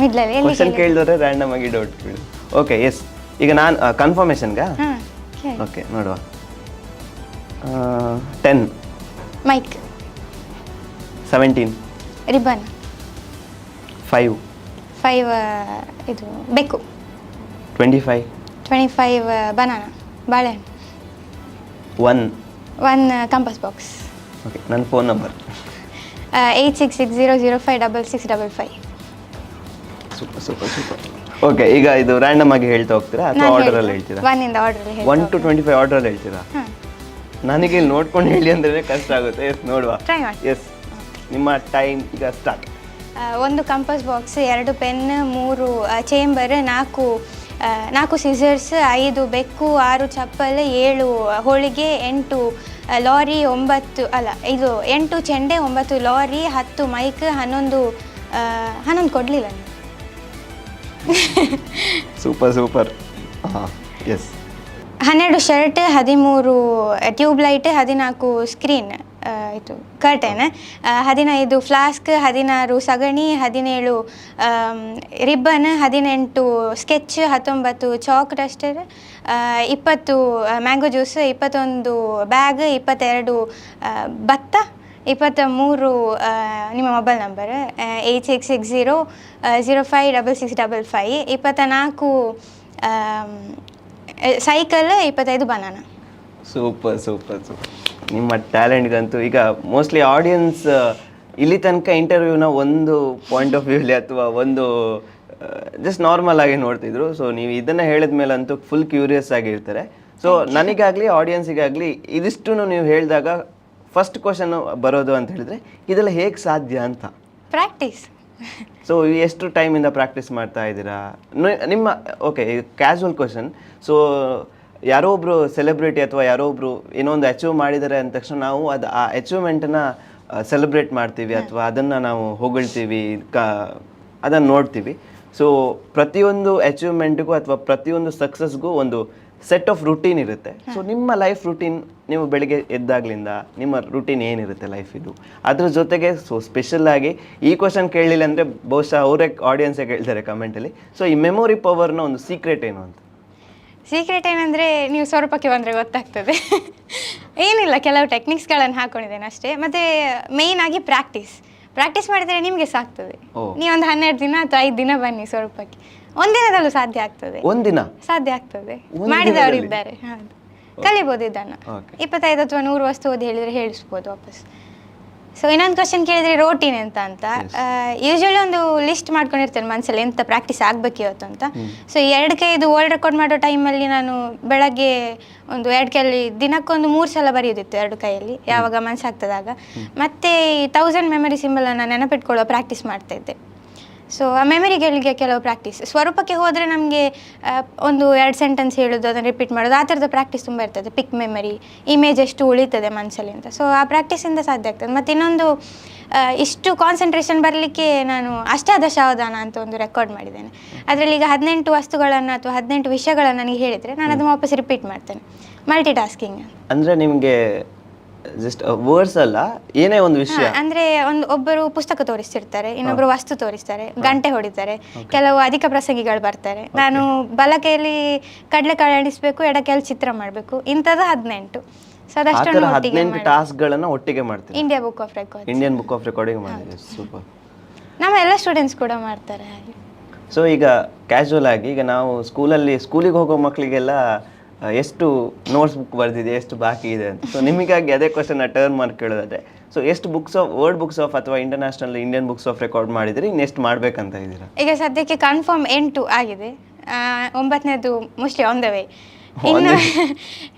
ಮಿಡ್ಲಲ್ಲಿ ಕ್ವಶನ್ ಕೇಳಿದ್ರೆ ರ್ಯಾಂಡಮ್ ಆಗಿ ಡೌಟ್ ಕೇಳಿ. Okay, yes. ಈಗ ನಾನು ಕನ್ಫರ್ಮೇಷನ್ಗಾ? ಓಕೆ, ನೋಡುವ. 10 ಮೈಕ್, 17 ರಿಬ್ಬನ್, 5 ಇದು ಬೆಕ್ಕು, 25 ಬನಾನಾ ಬಾಳೆಹಣ್ಣು, 1 ಕಂಪಸ್ ಬಾಕ್ಸ್. ಓಕೆ, ನನ್ನ ಫೋನ್ ನಂಬರ್ 8660056655. ಸೂಪರ್. ಓಕೆ, ಈಗ ಇದು ರ್ಯಾಂಡಮ್ ಆಗಿ ಹೇಳ್ತಾ ಹೋಗ್ತೀರಾ ಅಥವಾ ಆರ್ಡರಲ್ಲಿ ಹೇಳ್ತೀರಾ? 1 ಇಂದ ಆರ್ಡರ್ 1 to 25 ಆರ್ಡರಲ್ಲಿ ಹೇಳ್ತೀರಾ? ನನಗೆ ಇಲ್ಲಿ ನೋಡ್ಕೊಂಡು ಹೇಳಿ ಅಂದ್ರೆ ಕಷ್ಟ ಆಗುತ್ತೆ. ಎಸ್, ನೋಡುವ. ಟ್ರೈ ಮಾಡಿ. ಎಸ್, ನಿಮ್ಮ ಟೈಮ್ ಈಗ start. 1 compass box, 2 pen, 3 chamber, 4 scissors, 5 ಬೆಕ್ಕು, 6 ಚಪ್ಪಲ್, 7 ಹೋಳಿಗೆ, 8 ಲಾರಿ, 8 ಚೆಂಡೆ, 9 ಲಾರಿ, 10 ಮೈಕ್, 11 ಕೊಡಲಿಲ್ಲ ನೀವು. ಸೂಪರ್. ಹಾಂ, yes. 12 shirt, 13 tube light, 14 screen ಇದು ಕರ್ಟನ್, 15 ಫ್ಲಾಸ್ಕ್, 16 ಸಗಣಿ, 17 ribbon, 18 sketch, 19 chalk duster, 20 mango juice, 21 bag, 22 ಭತ್ತ, 23 ನಿಮ್ಮ mobile number 8660056655, 24 cycle, 25 banana. Super. ನಿಮ್ಮ ಟ್ಯಾಲೆಂಟ್ಗಂತೂ ಈಗ ಮೋಸ್ಟ್ಲಿ ಆಡಿಯನ್ಸ್ ಇಲ್ಲಿ ತನಕ ಇಂಟರ್ವ್ಯೂನ ಒಂದು ಪಾಯಿಂಟ್ ಆಫ್ ವ್ಯೂಲಿ ಅಥವಾ ಒಂದು ಜಸ್ಟ್ ನಾರ್ಮಲ್ ಆಗಿ ನೋಡ್ತಿದ್ರು. ಸೊ ನೀವು ಇದನ್ನು ಹೇಳಿದ ಮೇಲೆ ಅಂತೂ ಫುಲ್ ಕ್ಯೂರಿಯಸ್ ಆಗಿರ್ತಾರೆ. ಸೊ ನನಗಾಗಲಿ ಆಡಿಯನ್ಸಿಗಾಗಲಿ ಇದಿಷ್ಟು ನೀವು ಹೇಳಿದಾಗ ಫಸ್ಟ್ ಕ್ವಶನ್ ಬರೋದು ಅಂತ ಹೇಳಿದ್ರೆ ಇದೆಲ್ಲ ಹೇಗೆ ಸಾಧ್ಯ ಅಂತ. ಪ್ರಾಕ್ಟೀಸ್. ಸೊ ಎಷ್ಟು ಟೈಮಿಂದ ಪ್ರಾಕ್ಟೀಸ್ ಮಾಡ್ತಾ ಇದ್ದೀರಾ ನಿಮ್ಮ? Okay, casual question. ಸೊ ಯಾರೋ ಒಬ್ಬರು ಸೆಲೆಬ್ರಿಟಿ ಅಥವಾ ಯಾರೋ ಒಬ್ಬರು ಏನೋ ಒಂದು ಅಚೀವ್ ಮಾಡಿದ್ದಾರೆ ಅಂದ ತಕ್ಷಣ ನಾವು ಆ ಅಚೀವ್ಮೆಂಟನ್ನು ಸೆಲೆಬ್ರೇಟ್ ಮಾಡ್ತೀವಿ ಅಥವಾ ಅದನ್ನು ನಾವು ಹೊಗಳ್ತೀವಿ, ಅದನ್ನು ನೋಡ್ತೀವಿ. ಸೊ ಪ್ರತಿಯೊಂದು ಅಚೀವ್ಮೆಂಟ್ಗೂ ಅಥವಾ ಪ್ರತಿಯೊಂದು ಸಕ್ಸಸ್ಗೂ ಒಂದು ಸೆಟ್ ಆಫ್ ರುಟೀನ್ ಇರುತ್ತೆ. ಸೊ ನಿಮ್ಮ ಲೈಫ್ ರುಟೀನ್, ನೀವು ಬೆಳಿಗ್ಗೆ ಎದ್ದಾಗ್ಲಿಂದ ನಿಮ್ಮ ರುಟೀನ್ ಏನಿರುತ್ತೆ ಲೈಫ್ ಇದು, ಅದ್ರ ಜೊತೆಗೆ ಸೊ ಸ್ಪೆಷಲ್ ಆಗಿ ಈ ಕ್ವಶನ್ ಕೇಳಲಿಲ್ಲ ಅಂದರೆ ಬಹುಶಃ ಅವರೇ ಆಡಿಯನ್ಸೇ ಕೇಳ್ತಾರೆ ಕಮೆಂಟಲ್ಲಿ. ಸೊ ಈ ಮೆಮೊರಿ ಪವರ್ನ ಒಂದು ಸೀಕ್ರೆಟ್ ಏನು ಅಂತ? ಸೀಕ್ರೆಟ್ ಏನಂದರೆ ನೀವು ಸ್ವರೂಪಕ್ಕೆ ಬಂದರೆ ಗೊತ್ತಾಗ್ತದೆ. ಏನಿಲ್ಲ, ಕೆಲವು ಟೆಕ್ನಿಕ್ಸ್ಗಳನ್ನು ಹಾಕ್ಕೊಂಡಿದ್ದೇನೆ ಅಷ್ಟೇ. ಮತ್ತು ಮೇಯ್ನ್ ಆಗಿ ಪ್ರಾಕ್ಟೀಸ್ ಮಾಡಿದರೆ ನಿಮಗೆ ಸಾಕ್ತದೆ. ನೀವು ಒಂದು 12 ದಿನ ಅಥವಾ 5 ದಿನ ಬನ್ನಿ ಸ್ವರೂಪಕ್ಕೆ, ಒಂದಿನದಲ್ಲೂ ಸಾಧ್ಯ ಆಗ್ತದೆ. ಒಂದಿನ ಸಾಧ್ಯ ಆಗ್ತದೆ, ಮಾಡಿದವರು ಇದ್ದಾರೆ. ಹೌದು, ಕಲಿಬೋದು ಇದನ್ನು. 25 ಅಥವಾ 100 ವಸ್ತು ಓದಿ ಹೇಳಿದರೆ ಹೇಳಿಸ್ಬೋದು ವಾಪಸ್. ಸೊ ಇನ್ನೊಂದು ಕ್ವಶನ್ ಕೇಳಿದರೆ ರೋಟೀನ್ ಅಂತ ಯೂಶ್ವಲಿ ಒಂದು ಲಿಸ್ಟ್ ಮಾಡ್ಕೊಂಡಿರ್ತೇನೆ ಮನಸ್ಸಲ್ಲಿ ಎಂತ ಪ್ರಾಕ್ಟೀಸ್ ಆಗಬೇಕು ಇವತ್ತು ಅಂತ. ಸೊ 2 ಕೈದು ವರ್ಲ್ಡ್ ರೆಕಾರ್ಡ್ ಮಾಡೋ ಟೈಮಲ್ಲಿ ನಾನು ಬೆಳಗ್ಗೆ ಒಂದು 2 ಕೈಯಲ್ಲಿ ದಿನಕ್ಕೊಂದು 3 ಸಲ ಬರೆಯೋದಿತ್ತು 2 ಕೈಯಲ್ಲಿ, ಯಾವಾಗ ಮನಸ್ಸಾಗ್ತದಾಗ. ಮತ್ತು 1000 ಮೆಮೊರಿ ಸಿಂಬಲನ್ನು ನೆನಪಿಟ್ಕೊಳ್ಳೋ ಪ್ರಾಕ್ಟೀಸ್ ಮಾಡ್ತಾಯಿದ್ದೆ. ಸೊ ಆ ಮೆಮೊರಿಗಳಿಗೆ ಕೆಲವು ಪ್ರಾಕ್ಟೀಸ್. ಸ್ವರೂಪಕ್ಕೆ ಹೋದರೆ ನಮಗೆ ಒಂದು 2 ಸೆಂಟೆನ್ಸ್ ಹೇಳೋದು, ಅದನ್ನು ರಿಪೀಟ್ ಮಾಡೋದು, ಆ ಥರದ ಪ್ರಾಕ್ಟೀಸ್ ತುಂಬ ಇರ್ತದೆ. ಪಿಕ್ ಮೆಮೊರಿ, ಇಮೇಜ್ ಎಷ್ಟು ಉಳಿತದೆ ಮನಸ್ಸಲ್ಲಿ ಅಂತ. ಸೊ ಆ ಪ್ರಾಕ್ಟೀಸಿಂದ ಸಾಧ್ಯ ಆಗ್ತದೆ. ಮತ್ತು ಇನ್ನೊಂದು, ಇಷ್ಟು ಕಾನ್ಸಂಟ್ರೇಷನ್ ಬರಲಿಕ್ಕೆ ನಾನು ಅಷ್ಟಾದಶಾವಧಾನ ಅಂತ ಒಂದು ರೆಕಾರ್ಡ್ ಮಾಡಿದ್ದೇನೆ. ಅದರಲ್ಲಿ ಈಗ 18 ವಸ್ತುಗಳನ್ನು ಅಥವಾ 18 ವಿಷಯಗಳನ್ನು ನನಗೆ ಹೇಳಿದರೆ ನಾನು ಅದನ್ನು ವಾಪಸ್ ರಿಪೀಟ್ ಮಾಡ್ತೇನೆ. ಮಲ್ಟಿ ಟಾಸ್ಕಿಂಗ್ ಅಂದರೆ ನಿಮಗೆ ಜಸ್ಟ್ ವರ್ಡ್ಸ್ ಅಲ್ಲ, ಏನೇ ಒಂದು ವಿಷಯ. ಅಂದ್ರೆ ಒಬ್ಬರು ಪುಸ್ತಕ ತೋರಿಸ್ತಿರ್ತಾರೆ, ಇನ್ನೊಬ್ರು ವಸ್ತು ತೋರಿಸ್ತಾರೆ, ಗಂಟೆ ಹೊಡಿತಾರೆ, ಕೆಲವು ಅಧಿಕ ಪ್ರಸಂಗಿಗಳು ಬರ್ತಾರೆ. ನಾನು ಬಲಕೈಯಲ್ಲಿ ಕಡಲೆಕಾಳು ಎಣಿಸ್ಬೇಕು, ಎಡಕೈಯಲ್ಲಿ ಚಿತ್ರ ಮಾಡಬೇಕು, ಇಂಥದ್ದು 18. ಸೊ ಅದಷ್ಟನ್ನು 18 ಟಾಸ್ಕ್ಗಳನ್ನು ಒಟ್ಟಿಗೆ ಮಾಡ್ತೀನಿ. ಇಂಡಿಯನ್ ಬುಕ್ ಆಫ್ ರೆಕಾರ್ಡಿಂಗ್ ಮಾಡಿದೆ. ಸೂಪರ್. ನಮ್ಮ ಎಲ್ಲ ಸ್ಟೂಡೆಂಟ್ಸ್ ಕೂಡ ಮಾಡ್ತಾರೆ ಹಾಗೆ. ಸೊ ಈಗ ಕ್ಯಾಶುವಲ್ ಆಗಿ ಈಗ ನಾವು ಸ್ಕೂಲಿಗೆ ಹೋಗೋ ಮಕ್ಕಳಿಗೆಲ್ಲ ಎಷ್ಟು ನೋಟ್ಸ್ ಬುಕ್ ಬರ್ದಿದೆ, ಎಷ್ಟು ಬಾಕಿ ಇದೆ ಅಂತ. ಸೊ ನಿಮಗಾಗಿ ಅದೇ ಕ್ವಶನ್ ಟರ್ನ್ ಮಾಡಿ ಕೇಳೋದಾದ್ರೆ, ಸೊ ಎಷ್ಟು ವರ್ಡ್ ಬುಕ್ಸ್ ಆಫ್ ಅಥವಾ international Indian books of record ಮಾಡಿದ್ರೆ ಇನ್ನೆಷ್ಟು ಮಾಡ್ಬೇಕಂತ ಇದ್ದೀರಾ? ಈಗ ಸದ್ಯಕ್ಕೆ ಕನ್ಫರ್ಮ್ 8 ಆಗಿದೆ, 9ನೇದು ಮೋಸ್ಟ್ಲಿ ಆನ್ ದ ವೇ.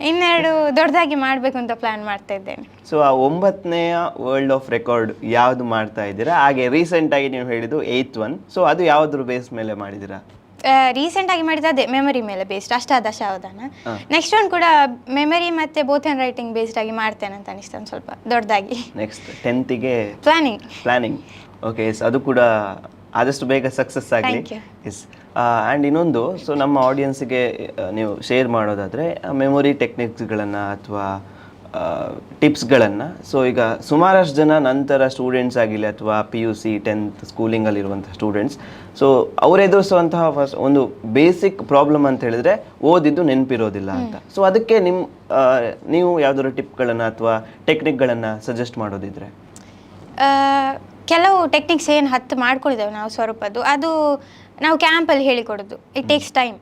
ಇನ್ನೆರಡು ದೊಡ್ಡದಾಗಿ ಮಾಡಬೇಕು ಅಂತ ಪ್ಲಾನ್ ಮಾಡ್ತಾ ಇದ್ದೇನೆ. ಸೊ ಆ 9ನೇ ವರ್ಲ್ಡ್ ಆಫ್ ರೆಕಾರ್ಡ್ ಯಾವುದು ಮಾಡ್ತಾ ಇದ್ದೀರಾ? ಹಾಗೆ ರೀಸೆಂಟ್ ಆಗಿ ನೀವು ಹೇಳಿದ್ದು 8th one. ಸೊ ಅದು ಯಾವುದ್ರ ಬೇಸ್ ಮೇಲೆ ಮಾಡಿದ್ದೀರಾ? ರೀಸೆಂಟಾಗಿ ಮಾಡಿದ್ದು ಅದೇ ಮೆಮರಿ ಮೇಲೆ ಬೇಸ್ಡ್ ಅಷ್ಟಾದಶಾವಧಾನ. ನೆಕ್ಸ್ಟ್ ಒಂದು ಕೂಡ ಮೆಮರಿ ಮತ್ತು ಬೋತ್ ಹ್ಯಾಂಡ್ ರೈಟಿಂಗ್ ಬೇಸ್ಡ್ ಆಗಿ ಮಾಡ್ತೇನೆ ಅಂತ ಅನಿಸ್ತು, ಒಂದು ಸ್ವಲ್ಪ ದೊಡ್ಡದಾಗಿ. Next 10th planning. ಓಕೆ, ಅದು ಕೂಡ ಆದಷ್ಟು ಬೇಗ ಸಕ್ಸಸ್ ಆಗಲಿ. ಎಸ್. ಆ್ಯಂಡ್ ಇನ್ನೊಂದು, ಸೊ ನಮ್ಮ ಆಡಿಯನ್ಸಿಗೆ ನೀವು ಶೇರ್ ಮಾಡೋದಾದರೆ ಮೆಮೊರಿ ಟೆಕ್ನಿಕ್ಸ್ಗಳನ್ನು ಅಥವಾ ಟಿಪ್ಸ್ಗಳನ್ನು, ಸೊ ಈಗ ಸುಮಾರಷ್ಟು ಜನ ನಂತರ ಸ್ಟೂಡೆಂಟ್ಸ್ ಆಗಿಲ್ಲ ಅಥವಾ PUC 10th ಸ್ಕೂಲಿಂಗಲ್ಲಿರುವಂಥ ಸ್ಟೂಡೆಂಟ್ಸ್, ಸೊ ಅವ್ರು ಎದುರಿಸುವಂತಹ ಫಸ್ಟ್ ಒಂದು ಬೇಸಿಕ್ ಪ್ರಾಬ್ಲಮ್ ಅಂತ ಹೇಳಿದ್ರೆ ಓದಿದ್ದು ನೆನಪಿರೋದಿಲ್ಲ ಅಂತ. ಸೊ ಅದಕ್ಕೆ ನೀವು ಯಾವುದಾದ್ರು ಟಿಪ್ಗಳನ್ನು ಅಥವಾ ಟೆಕ್ನಿಕ್ಗಳನ್ನು ಸಜೆಸ್ಟ್ ಮಾಡೋದಿದ್ರೆ? ಕೆಲವು ಟೆಕ್ನಿಕ್ಸ್ ಏನು 10 ಮಾಡ್ಕೊಂಡಿದ್ದೇವೆ ನಾವು ಸ್ವರೂಪದ್ದು, ಅದು ನಾವು ಕ್ಯಾಂಪಲ್ಲಿ ಹೇಳಿಕೊಡೋದು. It takes time.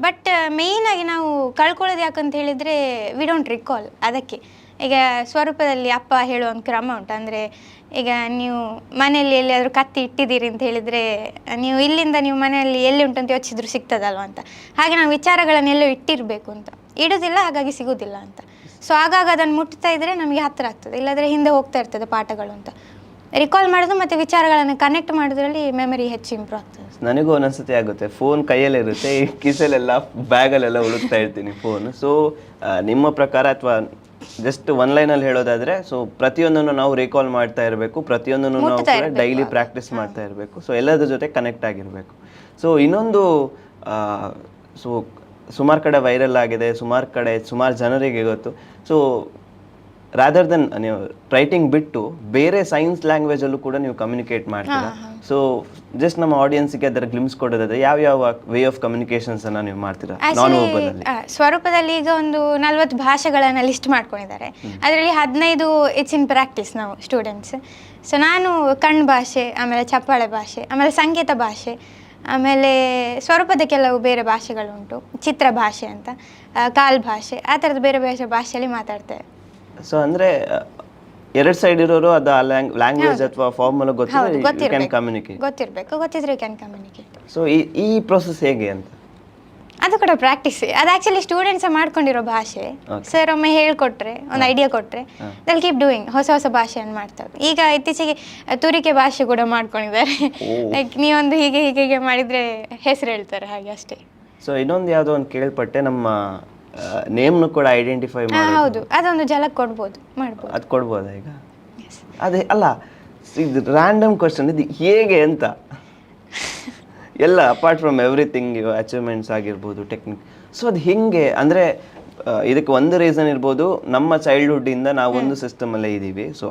ಬಟ್ ಮೇಯ್ನಾಗಿ ನಾವು ಕಳ್ಕೊಳ್ಳೋದು ಯಾಕಂತ ಹೇಳಿದರೆ ವಿ ಡೋಂಟ್ ರಿಕಾಲ್. ಅದಕ್ಕೆ ಈಗ ಸ್ವರೂಪದಲ್ಲಿ ಅಪ್ಪ ಹೇಳೋ ಒಂದು ಕ್ರಮ ಉಂಟು. ಅಂದರೆ ಈಗ ನೀವು ಮನೆಯಲ್ಲಿ ಎಲ್ಲಿಯಾದರೂ ಕತ್ತಿ ಇಟ್ಟಿದ್ದೀರಿ ಅಂತ ಹೇಳಿದರೆ ನೀವು ಇಲ್ಲಿಂದ ನೀವು ಮನೆಯಲ್ಲಿ ಎಲ್ಲಿ ಉಂಟು ಅಂತ ಯೋಚಿಸಿದ್ರು ಸಿಗ್ತದಲ್ವ ಅಂತ. ಹಾಗೆ ನಾವು ವಿಚಾರಗಳನ್ನೆಲ್ಲೋ ಇಟ್ಟಿರಬೇಕು ಅಂತ, ಇಡೋದಿಲ್ಲ ಹಾಗಾಗಿ ಸಿಗೋದಿಲ್ಲ ಅಂತ. ಸೊ ಆಗಾಗ ಅದನ್ನು ಮುಟ್ತಾ ಇದ್ದರೆ ನಮಗೆ ಹತ್ತಿರ ಆಗ್ತದೆ, ಇಲ್ಲಾಂದರೆ ಹಿಂದೆ ಹೋಗ್ತಾ ಇರ್ತದೆ ಪಾಠಗಳು ಅಂತ. ರಿಕಾಲ್ ಮಾಡೋದು ಮತ್ತು ವಿಚಾರಗಳನ್ನು ಕನೆಕ್ಟ್ ಮಾಡೋದ್ರಲ್ಲಿ ಮೆಮರಿ ಹೆಚ್ಚು ಇಂಪ್ರೂವ್ ಆಗ್ತದೆ. ನನಗೂ ಒಂದೊಂದ್ಸತಿ ಆಗುತ್ತೆ, ಫೋನ್ ಕೈಯಲ್ಲೇ ಇರುತ್ತೆ, ಈ ಕಿಸಲೆಲ್ಲ ಬ್ಯಾಗಲ್ಲೆಲ್ಲ ಹುಡುಕ್ತಾ ಇರ್ತೀನಿ ಫೋನ್. ಸೊ ನಿಮ್ಮ ಪ್ರಕಾರ ಅಥವಾ ಜಸ್ಟ್ ಒನ್ ಲೈನಲ್ಲಿ ಹೇಳೋದಾದರೆ, ಸೊ ಪ್ರತಿಯೊಂದನ್ನು ನಾವು ರಿಕಾಲ್ ಮಾಡ್ತಾ ಇರಬೇಕು, ಪ್ರತಿಯೊಂದನ್ನು ನಾವು ಡೈಲಿ ಪ್ರಾಕ್ಟೀಸ್ ಮಾಡ್ತಾ ಇರಬೇಕು. ಸೊ ಎಲ್ಲದ್ರ ಜೊತೆ ಕನೆಕ್ಟ್ ಆಗಿರಬೇಕು. ಸೊ ಇನ್ನೊಂದು, ಸೊ ಸುಮಾರು ಕಡೆ ವೈರಲ್ ಆಗಿದೆ, ಸುಮಾರು ಜನರಿಗೆ ಗೊತ್ತು. ಸೊ ರಾದರ್ ದೆನ್ ನೀವು ರೈಟಿಂಗ್ ಬಿಟ್ಟು ಬೇರೆ ಸೈನ್ಸ್ ಲ್ಯಾಂಗ್ವೇಜಲ್ಲೂ ಕೂಡ ನೀವು ಕಮ್ಯುನಿಕೇಟ್ ಮಾಡ್ತೀರಾ. ಸೊ ಜಸ್ಟ್ ನಮ್ಮ ಆಡಿಯನ್ಸ್ಗೆ ಅದರ ಗ್ಲಿಮ್ಸ್ ಕೊಡೋದಾದ್ರೆ ಯಾವ ವೇ ಆಫ್ ಕಮ್ಯುನಿಕೇಶನ್ಸ್ ಅನ್ನ ನೀವು ಮಾಡ್ತೀರಾ ನಾನ್ ವರ್ಬಲ್? ಸ್ವರೂಪದಲ್ಲಿ ಈಗ ಒಂದು 40 ಭಾಷೆಗಳನ್ನು ಲಿಸ್ಟ್ ಮಾಡ್ಕೊಂಡಿದ್ದಾರೆ. ಅದರಲ್ಲಿ 15 ಇಟ್ಸ್ ಇನ್ ಪ್ರಾಕ್ಟೀಸ್ ನಾವು ಸ್ಟೂಡೆಂಟ್ಸ್. ಸೊ ನಾನು ಕಣ್ಣು ಭಾಷೆ, ಆಮೇಲೆ ಚಪ್ಪಾಳೆ ಭಾಷೆ, ಆಮೇಲೆ ಸಂಗೀತ ಭಾಷೆ, ಆಮೇಲೆ ಸ್ವರೂಪದ ಕೆಲವು ಬೇರೆ ಭಾಷೆಗಳುಂಟು, ಚಿತ್ರ ಭಾಷೆ ಅಂತ, ಕಾಲ್ ಭಾಷೆ, ಆ ಥರದ ಬೇರೆ ಬೇರೆ ಭಾಷೆಯಲ್ಲಿ ಮಾತಾಡ್ತೇವೆ. ಸೊ ಅಂದರೆ ಎರಡು ಸೈಡ್ ಇರೋರು ಅದು ಲ್ಯಾಂಗ್ವೇಜ್ ಅಥವಾ ಫಾರ್ಮುಲಾ ಗೊತ್ತಿದ್ರೆ ಕ್ಯಾನ್ ಕಮ್ಯುನಿಕೇಟ್. ಸೊ ಈ ಪ್ರೊಸೆಸ್ ಹೇಗೆ ಅಂತ? ಅದು ಕೂಡ ಪ್ರಾಕ್ಟೀಸ್. ಅದು ಆ್ಯಕ್ಚುಲಿ ಸ್ಟೂಡೆಂಟ್ಸ್ ಮಾಡ್ಕೊಂಡಿರೋ ಭಾಷೆ. ಸರ್ ಒಮ್ಮೆ ಹೇಳ್ಕೊಟ್ರೆ, ಒಂದು ಐಡಿಯಾ ಕೊಟ್ಟರೆ ದಲ್ ಕೀಪ್ ಡೂಯಿಂಗ್, ಹೊಸ ಹೊಸ ಭಾಷೆಯನ್ನು ಮಾಡ್ತಾರೆ. ಈಗ ಇತ್ತೀಚೆಗೆ ತುರಿಕೆ ಭಾಷೆ ಕೂಡ ಮಾಡ್ಕೊಂಡಿದ್ದಾರೆ. ಲೈಕ್ ನೀವೊಂದು ಹೀಗೆ ಹೀಗೆ ಮಾಡಿದರೆ ಹೆಸರು ಹೇಳ್ತಾರೆ, ಹಾಗೆ ಅಷ್ಟೇ. ಸೊ ಇನ್ನೊಂದು ಯಾವುದೋ ಒಂದು ಕೇಳ್ಪಟ್ಟೆ, ನಮ್ಮ ನೇಮ್ನು ಕೂಡ ಐಡೆಂಟಿಫೈ ಮಾಡಿ. ಹೌದು, ಅದೊಂದು ಜಲಕ್ಕೆ ಕೊಡ್ಬೋದು, ಮಾಡ್ಬೋದು. ಅದು ಕೊಡ್ಬೋದಾ ಈಗ? ಅದೇ ಅಲ್ಲ, ಇದು ರ್ಯಾಂಡಮ್ ಕ್ವಶನ್, ಇದು ಹೇಗೆ ಅಂತ ಎಲ್ಲ ಅಪಾರ್ಟ್ ಫ್ರಮ್ ಎವ್ರಿಥಿಂಗ್, ಅಚೀವ್ಮೆಂಟ್ಸ್ ಆಗಿರ್ಬೋದು, ಟೆಕ್ನಿಕ್. ಸೊ ಅದು ಹೆಂಗೆ ಅಂದರೆ ಇದಕ್ಕೆ ಒಂದು ರೀಸನ್ ಇರ್ಬೋದು, ನಮ್ಮ ಚೈಲ್ಡ್ಹುಡ್ಡಿಂದ ನಾವೊಂದು ಸಿಸ್ಟಮಲ್ಲೇ ಇದ್ದೀವಿ. ಸೊ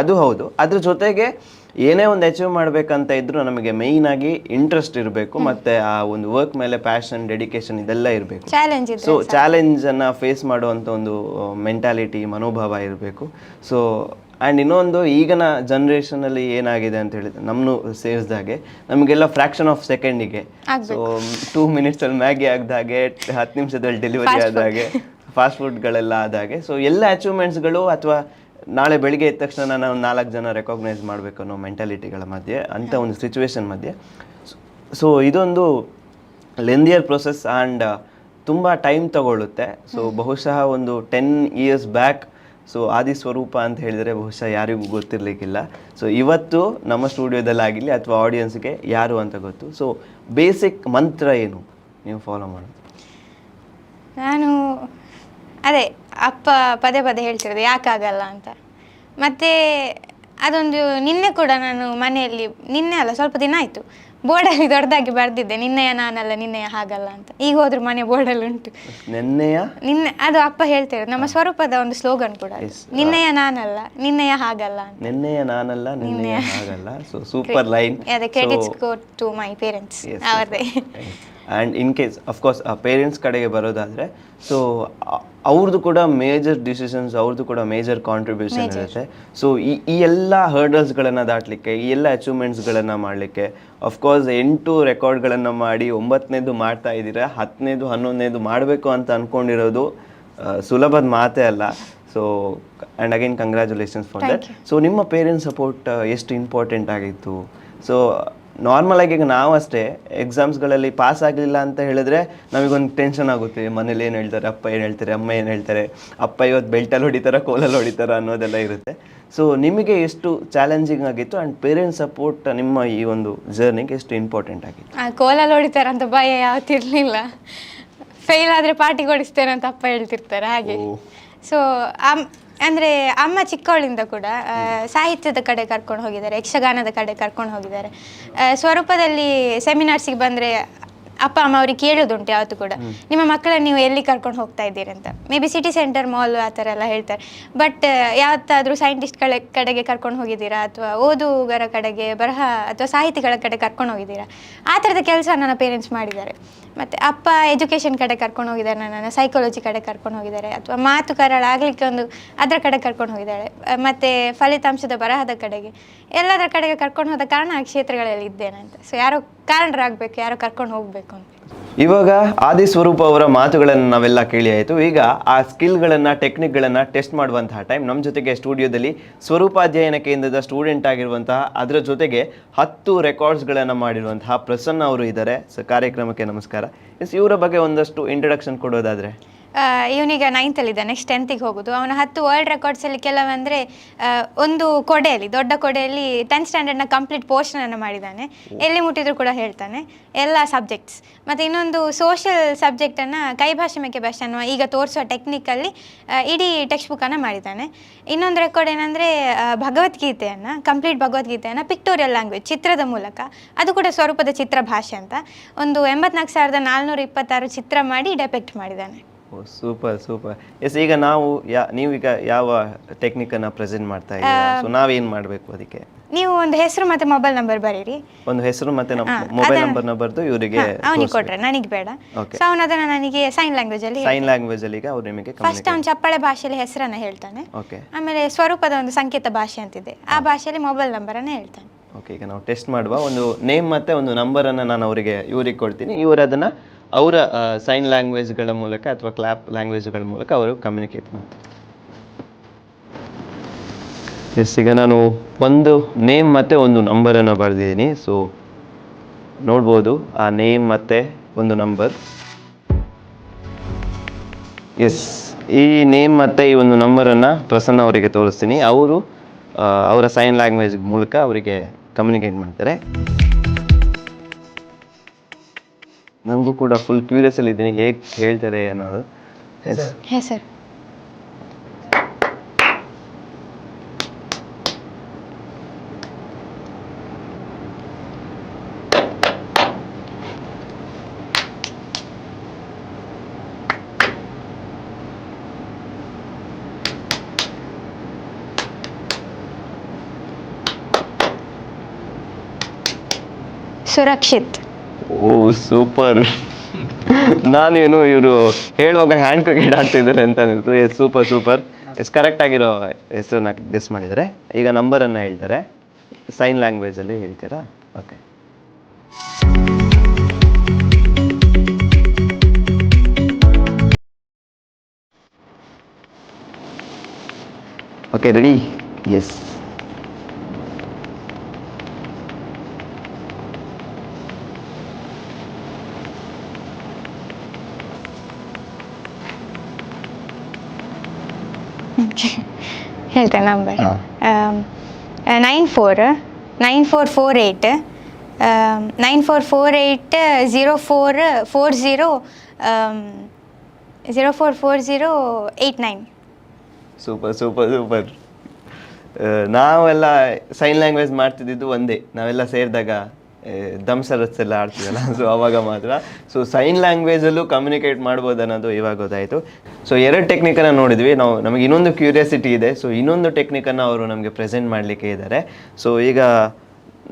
ಅದು ಹೌದು. ಅದ್ರ ಜೊತೆಗೆ ಏನೇ ಒಂದು ಅಚೀವ್ ಮಾಡಬೇಕಂತ ಇದ್ರೂ ನಮಗೆ ಮೇಯ್ನ್ ಆಗಿ ಇಂಟ್ರೆಸ್ಟ್ ಇರಬೇಕು, ಮತ್ತು ಆ ಒಂದು ವರ್ಕ್ ಮೇಲೆ ಪ್ಯಾಷನ್, ಡೆಡಿಕೇಶನ್ ಇದೆಲ್ಲ ಇರಬೇಕು. ಸೊ ಚಾಲೆಂಜನ್ನು ಫೇಸ್ ಮಾಡುವಂಥ ಒಂದು ಮೆಂಟಾಲಿಟಿ, ಮನೋಭಾವ ಇರಬೇಕು. ಸೊ ಆ್ಯಂಡ್ ಇನ್ನೊಂದು, ಈಗಿನ ಜನ್ರೇಷನಲ್ಲಿ ಏನಾಗಿದೆ ಅಂತ ಹೇಳಿದ್ರೆ, ನಮ್ಮನ್ನು ಸೇರಿಸಿದಾಗೆ ನಮಗೆಲ್ಲ ಫ್ರ್ಯಾಕ್ಷನ್ ಆಫ್ ಸೆಕೆಂಡಿಗೆ, ಸೊ 2 ಮಿನಿಟ್ಸಲ್ಲಿ ಮ್ಯಾಗಿ ಆಗಿದಾಗೆ, 10 ನಿಮಿಷದಲ್ಲಿ ಡೆಲಿವರಿ ಆದಾಗೆ, ಫಾಸ್ಟ್ ಫುಡ್ಗಳೆಲ್ಲ ಆದಾಗೆ. ಸೊ ಎಲ್ಲ ಅಚೀವ್ಮೆಂಟ್ಸ್ಗಳು ಅಥವಾ ನಾಳೆ ಬೆಳಿಗ್ಗೆ ಎದ್ದ ತಕ್ಷಣ ನಾನು 4 ಜನ ರೆಕಾಗ್ನೈಸ್ ಮಾಡಬೇಕು ಅನ್ನೋ ಮೆಂಟಾಲಿಟಿಗಳ ಮಧ್ಯೆ, ಅಂಥ ಒಂದು ಸಿಚುವೇಶನ್ ಮಧ್ಯೆ. ಸೊ ಇದೊಂದು ಲೆಂದಿಯರ್ ಪ್ರೊಸೆಸ್ ಆ್ಯಂಡ್ ತುಂಬ ಟೈಮ್ ತಗೊಳ್ಳುತ್ತೆ. ಸೊ ಬಹುಶಃ ಒಂದು 10 years ಬ್ಯಾಕ್, ಸೊ ಆದಿಸ್ವರೂಪ ಅಂತ ಹೇಳಿದರೆ ಬಹುಶಃ ಯಾರಿಗೂ ಗೊತ್ತಿರಲಿಕ್ಕಿಲ್ಲ. ಸೊ ಇವತ್ತು ನಮ್ಮ ಸ್ಟುಡಿಯೋದಲ್ಲಾಗಿರಲಿ ಅಥವಾ ಆಡಿಯನ್ಸ್ಗೆ ಯಾರು ಅಂತ ಗೊತ್ತು. ಸೊ ಬೇಸಿಕ್ ಮಂತ್ರ ಏನು ನೀವು ಫಾಲೋ ಮಾಡೋದು? ನಾನು ಅದೇ ಅಪ್ಪ ಪದೇ ಹೇಳ್ತಿರೋದು ಯಾಕಾಗಲ್ಲ ಅಂತ. ಮತ್ತು ಅದೊಂದು ನಿನ್ನೆ ಕೂಡ ನಾನು ಮನೆಯಲ್ಲಿ, ನಿನ್ನೆ ಅಲ್ಲ ಸ್ವಲ್ಪ ದಿನ ಆಯಿತು, ಬೋರ್ಡಲ್ಲಿ ದೊಡ್ಡದಾಗಿ ಬರೆದಿದ್ದೆ, ನಿನ್ನೆಯ ನಾನಲ್ಲ ನಿನ್ನೆಯ ಹಾಗಲ್ಲ ಅಂತ. ಈಗ ಹೋದ್ರು ಮನೆ ಬೋರ್ಡಲ್ಲಿ ಉಂಟು, ನಿನ್ನೆ. ಅದು ಅಪ್ಪ ಹೇಳ್ತಿರೋದು, ನಮ್ಮ ಸ್ವರೂಪದ ಒಂದು ಸ್ಲೋಗನ್ ಕೂಡ, ನಿನ್ನೆಯ ನಾನಲ್ಲ ನಿನ್ನೆಯ ಹಾಗಲ್ಲ ಅಂತ. ನಿನ್ನೆಯ ನಾನಲ್ಲ ನಿನ್ನೆಯ ಹಾಗಲ್ಲ. So super line. ಅದೇ credits go to my parents, ಅವರದೇ. And in case of course parents ಕಡೆಗೆ ಬರೋದಾದರೆ, ಸೊ ಅವ್ರದ್ದು ಕೂಡ ಮೇಜರ್ ಡಿಸಿಷನ್ಸ್, ಅವ್ರದ್ದು ಕೂಡ ಮೇಜರ್ ಕಾಂಟ್ರಿಬ್ಯೂಷನ್ ಇರುತ್ತೆ. ಸೊ ಈ ಎಲ್ಲ ಹರ್ಡಲ್ಸ್ಗಳನ್ನು ದಾಟಲಿಕ್ಕೆ, ಈ ಎಲ್ಲ ಅಚೀವ್ಮೆಂಟ್ಸ್ಗಳನ್ನು ಮಾಡಲಿಕ್ಕೆ ಅಫ್ಕೋರ್ಸ್ 8 ರೆಕಾರ್ಡ್ಗಳನ್ನು ಮಾಡಿ 9ನೇದು ಮಾಡ್ತಾ ಇದ್ದೀರಾ, 10ನೇದು 11ನೇದು ಮಾಡಬೇಕು ಅಂತ ಅಂದ್ಕೊಂಡಿರೋದು ಸುಲಭದ ಮಾತೇ ಅಲ್ಲ. So and again congratulations for that. So ನಿಮ್ಮ ಪೇರೆಂಟ್ಸ್ ಸಪೋರ್ಟ್ ಎಷ್ಟು ಇಂಪಾರ್ಟೆಂಟ್ ಆಗಿತ್ತು? ಸೊ ನಾರ್ಮಲ್ ಆಗಿ ಈಗ ನಾವು ಅಷ್ಟೇ ಎಕ್ಸಾಮ್ಸ್ಗಳಲ್ಲಿ ಪಾಸ್ ಆಗಲಿಲ್ಲ ಅಂತ ಹೇಳಿದ್ರೆ ನಮಗೊಂದು ಟೆನ್ಷನ್ ಆಗುತ್ತೆ, ಮನೇಲಿ ಏನು ಹೇಳ್ತಾರೆ, ಅಪ್ಪ ಏನು ಹೇಳ್ತಾರೆ, ಅಮ್ಮ ಏನು ಹೇಳ್ತಾರೆ, ಅಪ್ಪ ಇವತ್ತು ಬೆಲ್ಟಲ್ಲಿ ಹೊಡಿತಾರ ಕೋಲಲ್ಲಿ ಹೊಡಿತಾರ ಅನ್ನೋದೆಲ್ಲ ಇರುತ್ತೆ. ಸೊ ನಿಮಗೆ ಎಷ್ಟು ಚಾಲೆಂಜಿಂಗ್ ಆಗಿತ್ತು ಆ್ಯಂಡ್ ಪೇರೆಂಟ್ಸ್ ಸಪೋರ್ಟ್ ನಿಮ್ಮ ಈ ಒಂದು ಜರ್ನಿಗೆ ಎಷ್ಟು ಇಂಪಾರ್ಟೆಂಟ್ ಆಗಿತ್ತು? ಕೋಲಲ್ಲಿ ಹೊಡಿತಾರಂತ ಭಯ ಯಾವತ್ತಿರಲಿಲ್ಲ. ಫೇಲ್ ಆದರೆ ಪಾರ್ಟಿ ಕೊಡಿಸ್ತೇನೆ ಅಂತ ಅಪ್ಪ ಹೇಳ್ತಿರ್ತಾರೆ ಹಾಗೆ. ಸೊ ಅಂದರೆ ಅಮ್ಮ ಚಿಕ್ಕವಳಿಂದ ಕೂಡ ಸಾಹಿತ್ಯದ ಕಡೆ ಕರ್ಕೊಂಡು ಹೋಗಿದ್ದಾರೆ, ಯಕ್ಷಗಾನದ ಕಡೆ ಕರ್ಕೊಂಡು ಹೋಗಿದ್ದಾರೆ. ಸ್ವರೂಪದಲ್ಲಿ ಸೆಮಿನಾರ್ಸಿಗೆ ಬಂದರೆ ಅಪ್ಪ ಅಮ್ಮ ಅವ್ರಿಗೆ ಕೇಳೋದುಂಟು ಯಾವತ್ತೂ ಕೂಡ, ನಿಮ್ಮ ಮಕ್ಕಳನ್ನ ನೀವು ಎಲ್ಲಿ ಕರ್ಕೊಂಡು ಹೋಗ್ತಾ ಇದ್ದೀರಿ ಅಂತ. May be city centre mall ಆ ಥರ ಎಲ್ಲ ಹೇಳ್ತಾರೆ. ಬಟ್ ಯಾವತ್ತಾದರೂ ಸೈಂಟಿಸ್ಟ್ಗಳ ಕಡೆಗೆ ಕರ್ಕೊಂಡು ಹೋಗಿದ್ದೀರಾ ಅಥವಾ ಓದುಗರ ಕಡೆಗೆ, ಬರಹ ಅಥವಾ ಸಾಹಿತಿಗಳ ಕಡೆ ಕರ್ಕೊಂಡು ಹೋಗಿದ್ದೀರಾ? ಆ ಥರದ ಕೆಲಸ ನನ್ನ ಪೇರೆಂಟ್ಸ್ ಮಾಡಿದ್ದಾರೆ. ಮತ್ತು ಅಪ್ಪ ಎಜುಕೇಷನ್ ಕಡೆ ಕರ್ಕೊಂಡು ಹೋಗಿದ್ದಾರೆ, ನನ್ನನ್ನು ಸೈಕಾಲಜಿ ಕಡೆ ಕರ್ಕೊಂಡು ಹೋಗಿದ್ದಾರೆ, ಅಥವಾ ಮಾತು ಕರಳಾಗಲಿಕ್ಕೆ ಒಂದು ಅದರ ಕಡೆ ಕರ್ಕೊಂಡು ಹೋಗಿದ್ದಾಳೆ. ಮತ್ತು ಫಲಿತಾಂಶದ ಬರಹದ ಕಡೆಗೆ ಎಲ್ಲದರ ಕಡೆಗೆ ಕರ್ಕೊಂಡು ಹೋದ ಕಾರಣ ಆ ಕ್ಷೇತ್ರಗಳಲ್ಲಿ ಇದ್ದೇನೆ ಅಂತ. ಸೊ ಯಾರೋ ಕಾರಣರಾಗಬೇಕು, ಯಾರೋ ಕರ್ಕೊಂಡು ಹೋಗಬೇಕು ಅಂತ. ಇವಾಗ ಆದಿಸ್ವರೂಪ ಅವರ ಮಾತುಗಳನ್ನು ನಾವೆಲ್ಲ ಕೇಳಿ ಆಯಿತು. ಈಗ ಆ ಸ್ಕಿಲ್ಗಳನ್ನು, ಟೆಕ್ನಿಕ್ಗಳನ್ನು ಟೆಸ್ಟ್ ಮಾಡುವಂತಹ ಟೈಮ್. ನಮ್ಮ ಜೊತೆಗೆ ಸ್ಟುಡಿಯೋದಲ್ಲಿ ಸ್ವರೂಪಾಧ್ಯಯನ ಕೇಂದ್ರದ ಸ್ಟೂಡೆಂಟ್ ಆಗಿರುವಂತಹ, ಅದರ ಜೊತೆಗೆ 10 ರೆಕಾರ್ಡ್ಸ್ಗಳನ್ನು ಮಾಡಿರುವಂತಹ ಪ್ರಸನ್ನ ಅವರು ಇದ್ದಾರೆ. ಸೊ ಕಾರ್ಯಕ್ರಮಕ್ಕೆ ನಮಸ್ಕಾರ. ಇವರ ಬಗ್ಗೆ ಒಂದಷ್ಟು ಇಂಟ್ರಡಕ್ಷನ್ ಕೊಡೋದಾದರೆ? ಇವನೀಗ 9th ಅಲ್ಲಿದ್ದ, ನೆಕ್ಸ್ಟ್ 10th ಹೋಗೋದು. ಅವನ 10 ವರ್ಲ್ಡ್ ರೆಕಾರ್ಡ್ಸಲ್ಲಿ ಕೆಲವಂದರೆ ಒಂದು ಕೊಡೆಯಲ್ಲಿ, ದೊಡ್ಡ ಕೊಡೆಯಲ್ಲಿ 10th ಸ್ಟ್ಯಾಂಡರ್ಡ್ನ ಕಂಪ್ಲೀಟ್ ಪೋರ್ಷನನ್ನು ಮಾಡಿದ್ದಾನೆ. ಎಲ್ಲಿ ಮುಟ್ಟಿದ್ರು ಕೂಡ ಹೇಳ್ತಾನೆ, ಎಲ್ಲ ಸಬ್ಜೆಕ್ಟ್ಸ್. ಮತ್ತು ಇನ್ನೊಂದು ಸೋಷಿಯಲ್ ಸಬ್ಜೆಕ್ಟನ್ನು ಕೈಭಾಷೆ ಮೇಕೆ ಭಾಷೆ ಅನ್ನುವ ಈಗ ತೋರಿಸುವ ಟೆಕ್ನಿಕಲ್ಲಿ ಇಡೀ ಟೆಕ್ಸ್ಟ್ ಬುಕ್ಕನ್ನು ಮಾಡಿದ್ದಾನೆ. ಇನ್ನೊಂದು ರೆಕಾರ್ಡ್ ಏನಂದರೆ ಭಗವದ್ಗೀತೆಯನ್ನು, ಕಂಪ್ಲೀಟ್ ಭಗವದ್ಗೀತೆಯನ್ನು ಪಿಕ್ಟೋರಿಯಲ್ ಲ್ಯಾಂಗ್ವೇಜ್, ಚಿತ್ರದ ಮೂಲಕ, ಅದು ಕೂಡ ಸ್ವರೂಪದ ಚಿತ್ರ ಭಾಷೆ ಅಂತ ಒಂದು 84,426 ಚಿತ್ರ ಮಾಡಿ ಡೆಪೆಕ್ಟ್ ಮಾಡಿದ್ದಾನೆ. ಓ ಸೂಪರ್ ಸೂಪರ್. ಎಸ್, ಈಗ ನೀವೀಗ ಯಾವ ಟೆಕ್ನಿಕನ್ನು ಪ್ರೆಸೆಂಟ್ ಮಾಡ್ತಾ ಇದ್ದೀರಾ? ಸೊ ನಾವೇನು ಮಾಡಬೇಕು ಅದಕ್ಕೆ? ನೀವು ಒಂದು ಹೆಸರು ಮತ್ತು ಮೊಬೈಲ್ ನಂಬರ್ ಬರೀರಿ. ಒಂದು ಹೆಸರು ಮತ್ತೆ ಮೊಬೈಲ್ ನಂಬರ್ನ ಬರೆದು ಇವರಿಗೆ ಅವನಿಗೆ ಕೊಟ್ರೆ, ನನಗೆ ಬೇಡ. ಸೊ ಅವನು ಅದನ್ನು ನನಗೆ ಸೈನ್ ಲ್ಯಾಂಗ್ವೇಜಲ್ಲಿ ಈಗ ಅವ್ರು ನಿಮಗೆ ಫಸ್ಟ್ ಅವ್ನು ಚಪ್ಪಳೆ ಭಾಷೆಯಲ್ಲಿ ಹೆಸರನ್ನು ಹೇಳ್ತಾನೆ. ಓಕೆ. ಆಮೇಲೆ ಸ್ವರೂಪದ ಒಂದು ಸಂಕೇತ ಭಾಷೆ ಅಂತಿದೆ, ಆ ಭಾಷೆಯಲ್ಲಿ ಮೊಬೈಲ್ ನಂಬರನ್ನು ಹೇಳ್ತಾನೆ. ಓಕೆ, ಈಗ ನಾವು ಟೆಸ್ಟ್ ಮಾಡುವ. ಒಂದು ನೇಮ್ ಮತ್ತೆ ಒಂದು ನಂಬರನ್ನು ನಾನು ಇವ್ರಿಗೆ ಕೊಡ್ತೀನಿ. ಇವರು ಅದನ್ನು ಅವರ ಸೈನ್ ಲ್ಯಾಂಗ್ವೇಜ್ಗಳ ಮೂಲಕ ಅಥವಾ ಕ್ಲಾಪ್ ಲ್ಯಾಂಗ್ವೇಜ್ಗಳ ಮೂಲಕ ಅವರು ಕಮ್ಯುನಿಕೇಟ್ ಮಾಡ್ತಾರೆ. ಎಸ್, ಈಗ ನಾನು ಒಂದು ನೇಮ್ ಮತ್ತು ಒಂದು ನಂಬರನ್ನು ಬರೆದಿದ್ದೀನಿ. ಸೊ ನೋಡ್ಬೋದು ಆ ನೇಮ್ ಮತ್ತು ಒಂದು ನಂಬರ್. ಎಸ್, ಈ ನೇಮ್ ಮತ್ತು ಈ ಒಂದು ನಂಬರನ್ನು ಪ್ರಸನ್ನ ಅವರಿಗೆ ತೋರಿಸ್ತೀನಿ. ಅವರು ಅವರ ಸೈನ್ ಲ್ಯಾಂಗ್ವೇಜ್ ಮೂಲಕ ಅವರಿಗೆ ಕಮ್ಯುನಿಕೇಟ್ ಮಾಡ್ತಾರೆ. ನನಗೂ ಕೂಡ ಫುಲ್ ಕ್ಯೂರಿಯಸ್ ಅಲ್ಲಿ ಇದ್ದೀನಿ, ಹೇಗೆ ಹೇಳ್ತಾರೆ ಅನ್ನೋದು. ಹೆಸರು ಸುರಕ್ಷಿತ್. Oh super. ನಾನೇನು ಇವರು ಹೇಳುವಾಗ ಹ್ಯಾಂಡ್ ಕ್ರಿಕೆಟ್ ಆಡ್ತಿದ್ದಾರೆ ಅಂತ ಅನಿಸ್ತು. Yes, super super. Yes, correct ಆಗಿರೋ ಹೆಸರನ್ನ ಗೆಸ್ ಮಾಡಿದ್ದಾರೆ. ಈಗ ನಂಬರನ್ನು ಹೇಳ್ತಾರೆ, ಸೈನ್ ಲ್ಯಾಂಗ್ವೇಜಲ್ಲಿ ಹೇಳ್ತೀರಾ? ಓಕೆ. Okay, ready? ಎಸ್. ಹೇಳ್ತೇನೆ ನಂಬರ್. 9448 044089. Super super super. ನಾವೆಲ್ಲ ಸೈನ್ ಲ್ಯಾಂಗ್ವೇಜ್ ಮಾಡ್ತಿದ್ದು ಒಂದೇ, ನಾವೆಲ್ಲ ಸೇರಿದಾಗ ದಂಸರಸ್ ಎಲ್ಲ ಆಡ್ತಿದ್ದಲ್ಲ, ಸೊ ಅವಾಗ ಮಾತ್ರ. ಸೊ ಸೈನ್ ಲ್ಯಾಂಗ್ವೇಜಲ್ಲೂ ಕಮ್ಯುನಿಕೇಟ್ ಮಾಡ್ಬೋದು ಅನ್ನೋದು ಇವಾಗ ಗೊತ್ತಾಯಿತು. ಸೊ 2 ಟೆಕ್ನಿಕನ್ನು ನೋಡಿದ್ವಿ ನಾವು. ನಮಗೆ ಇನ್ನೊಂದು ಕ್ಯೂರಿಯಾಸಿಟಿ ಇದೆ. ಸೊ ಇನ್ನೊಂದು ಟೆಕ್ನಿಕನ್ನು ಅವರು ನಮಗೆ ಪ್ರೆಸೆಂಟ್ ಮಾಡಲಿಕ್ಕೆ ಇದ್ದಾರೆ. ಸೊ ಈಗ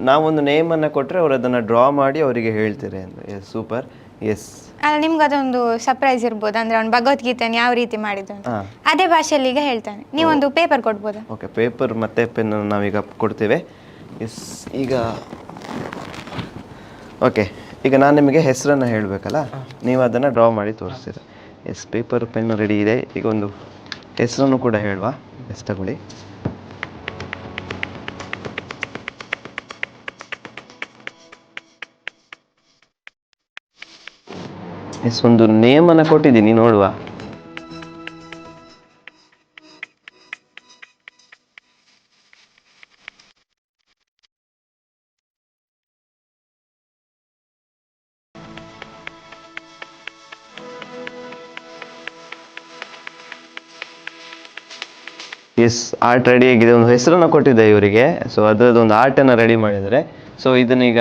ನಾವೊಂದು ನೇಮನ್ನು ಕೊಟ್ಟರೆ ಅವರು ಅದನ್ನು ಡ್ರಾ ಮಾಡಿ ಅವರಿಗೆ ಹೇಳ್ತಾರೆ ಅಂದರೆ. S, super. ಎಸ್, ನಿಮ್ಗೆ ಅದೊಂದು ಸರ್ಪ್ರೈಸ್ ಇರ್ಬೋದು, ಅಂದರೆ ಅವ್ನು ಭಗವದ್ಗೀತೆಯನ್ನು ಯಾವ ರೀತಿ ಮಾಡಿದ್ದು ಅಂತ ಅದೇ ಭಾಷೆಯಲ್ಲಿ ಈಗ ಹೇಳ್ತಾನೆ. ನೀವೊಂದು ಪೇಪರ್ ಕೊಡ್ಬೋದಾ? ಓಕೆ, ಪೇಪರ್ ಮತ್ತು ಪೆನ್ ನಾವೀಗ ಕೊಡ್ತೇವೆ. ಎಸ್, ಈಗ ಓಕೆ, ಈಗ ನಾನು ನಿಮಗೆ ಹೆಸರನ್ನು ಹೇಳಬೇಕಲ್ಲ, ನೀವು ಅದನ್ನು ಡ್ರಾ ಮಾಡಿ ತೋರಿಸ್ತೀರ. ಎಸ್, ಪೇಪರ್ ಪೆನ್ ರೆಡಿ ಇದೆ. ಈಗ ಒಂದು ಹೆಸರನ್ನು ಕೂಡ ಹೇಳುವ. ಎಸ್, ತಗೊಳ್ಳಿ. ಎಸ್, ಒಂದು ನೇಮನ್ನು ಕೊಟ್ಟಿದ್ದೀನಿ, ನೋಡುವ. ಎಸ್, ಆರ್ಟ್ ರೆಡಿ ಆಗಿದೆ. ಒಂದು ಹೆಸರನ್ನು ಕೊಟ್ಟಿದ್ದೆ ಇವರಿಗೆ. ಸೊ ಅದರದ್ದು ಒಂದು ಆರ್ಟನ್ನು ರೆಡಿ ಮಾಡಿದ್ದಾರೆ. ಸೊ ಇದನ್ನೀಗ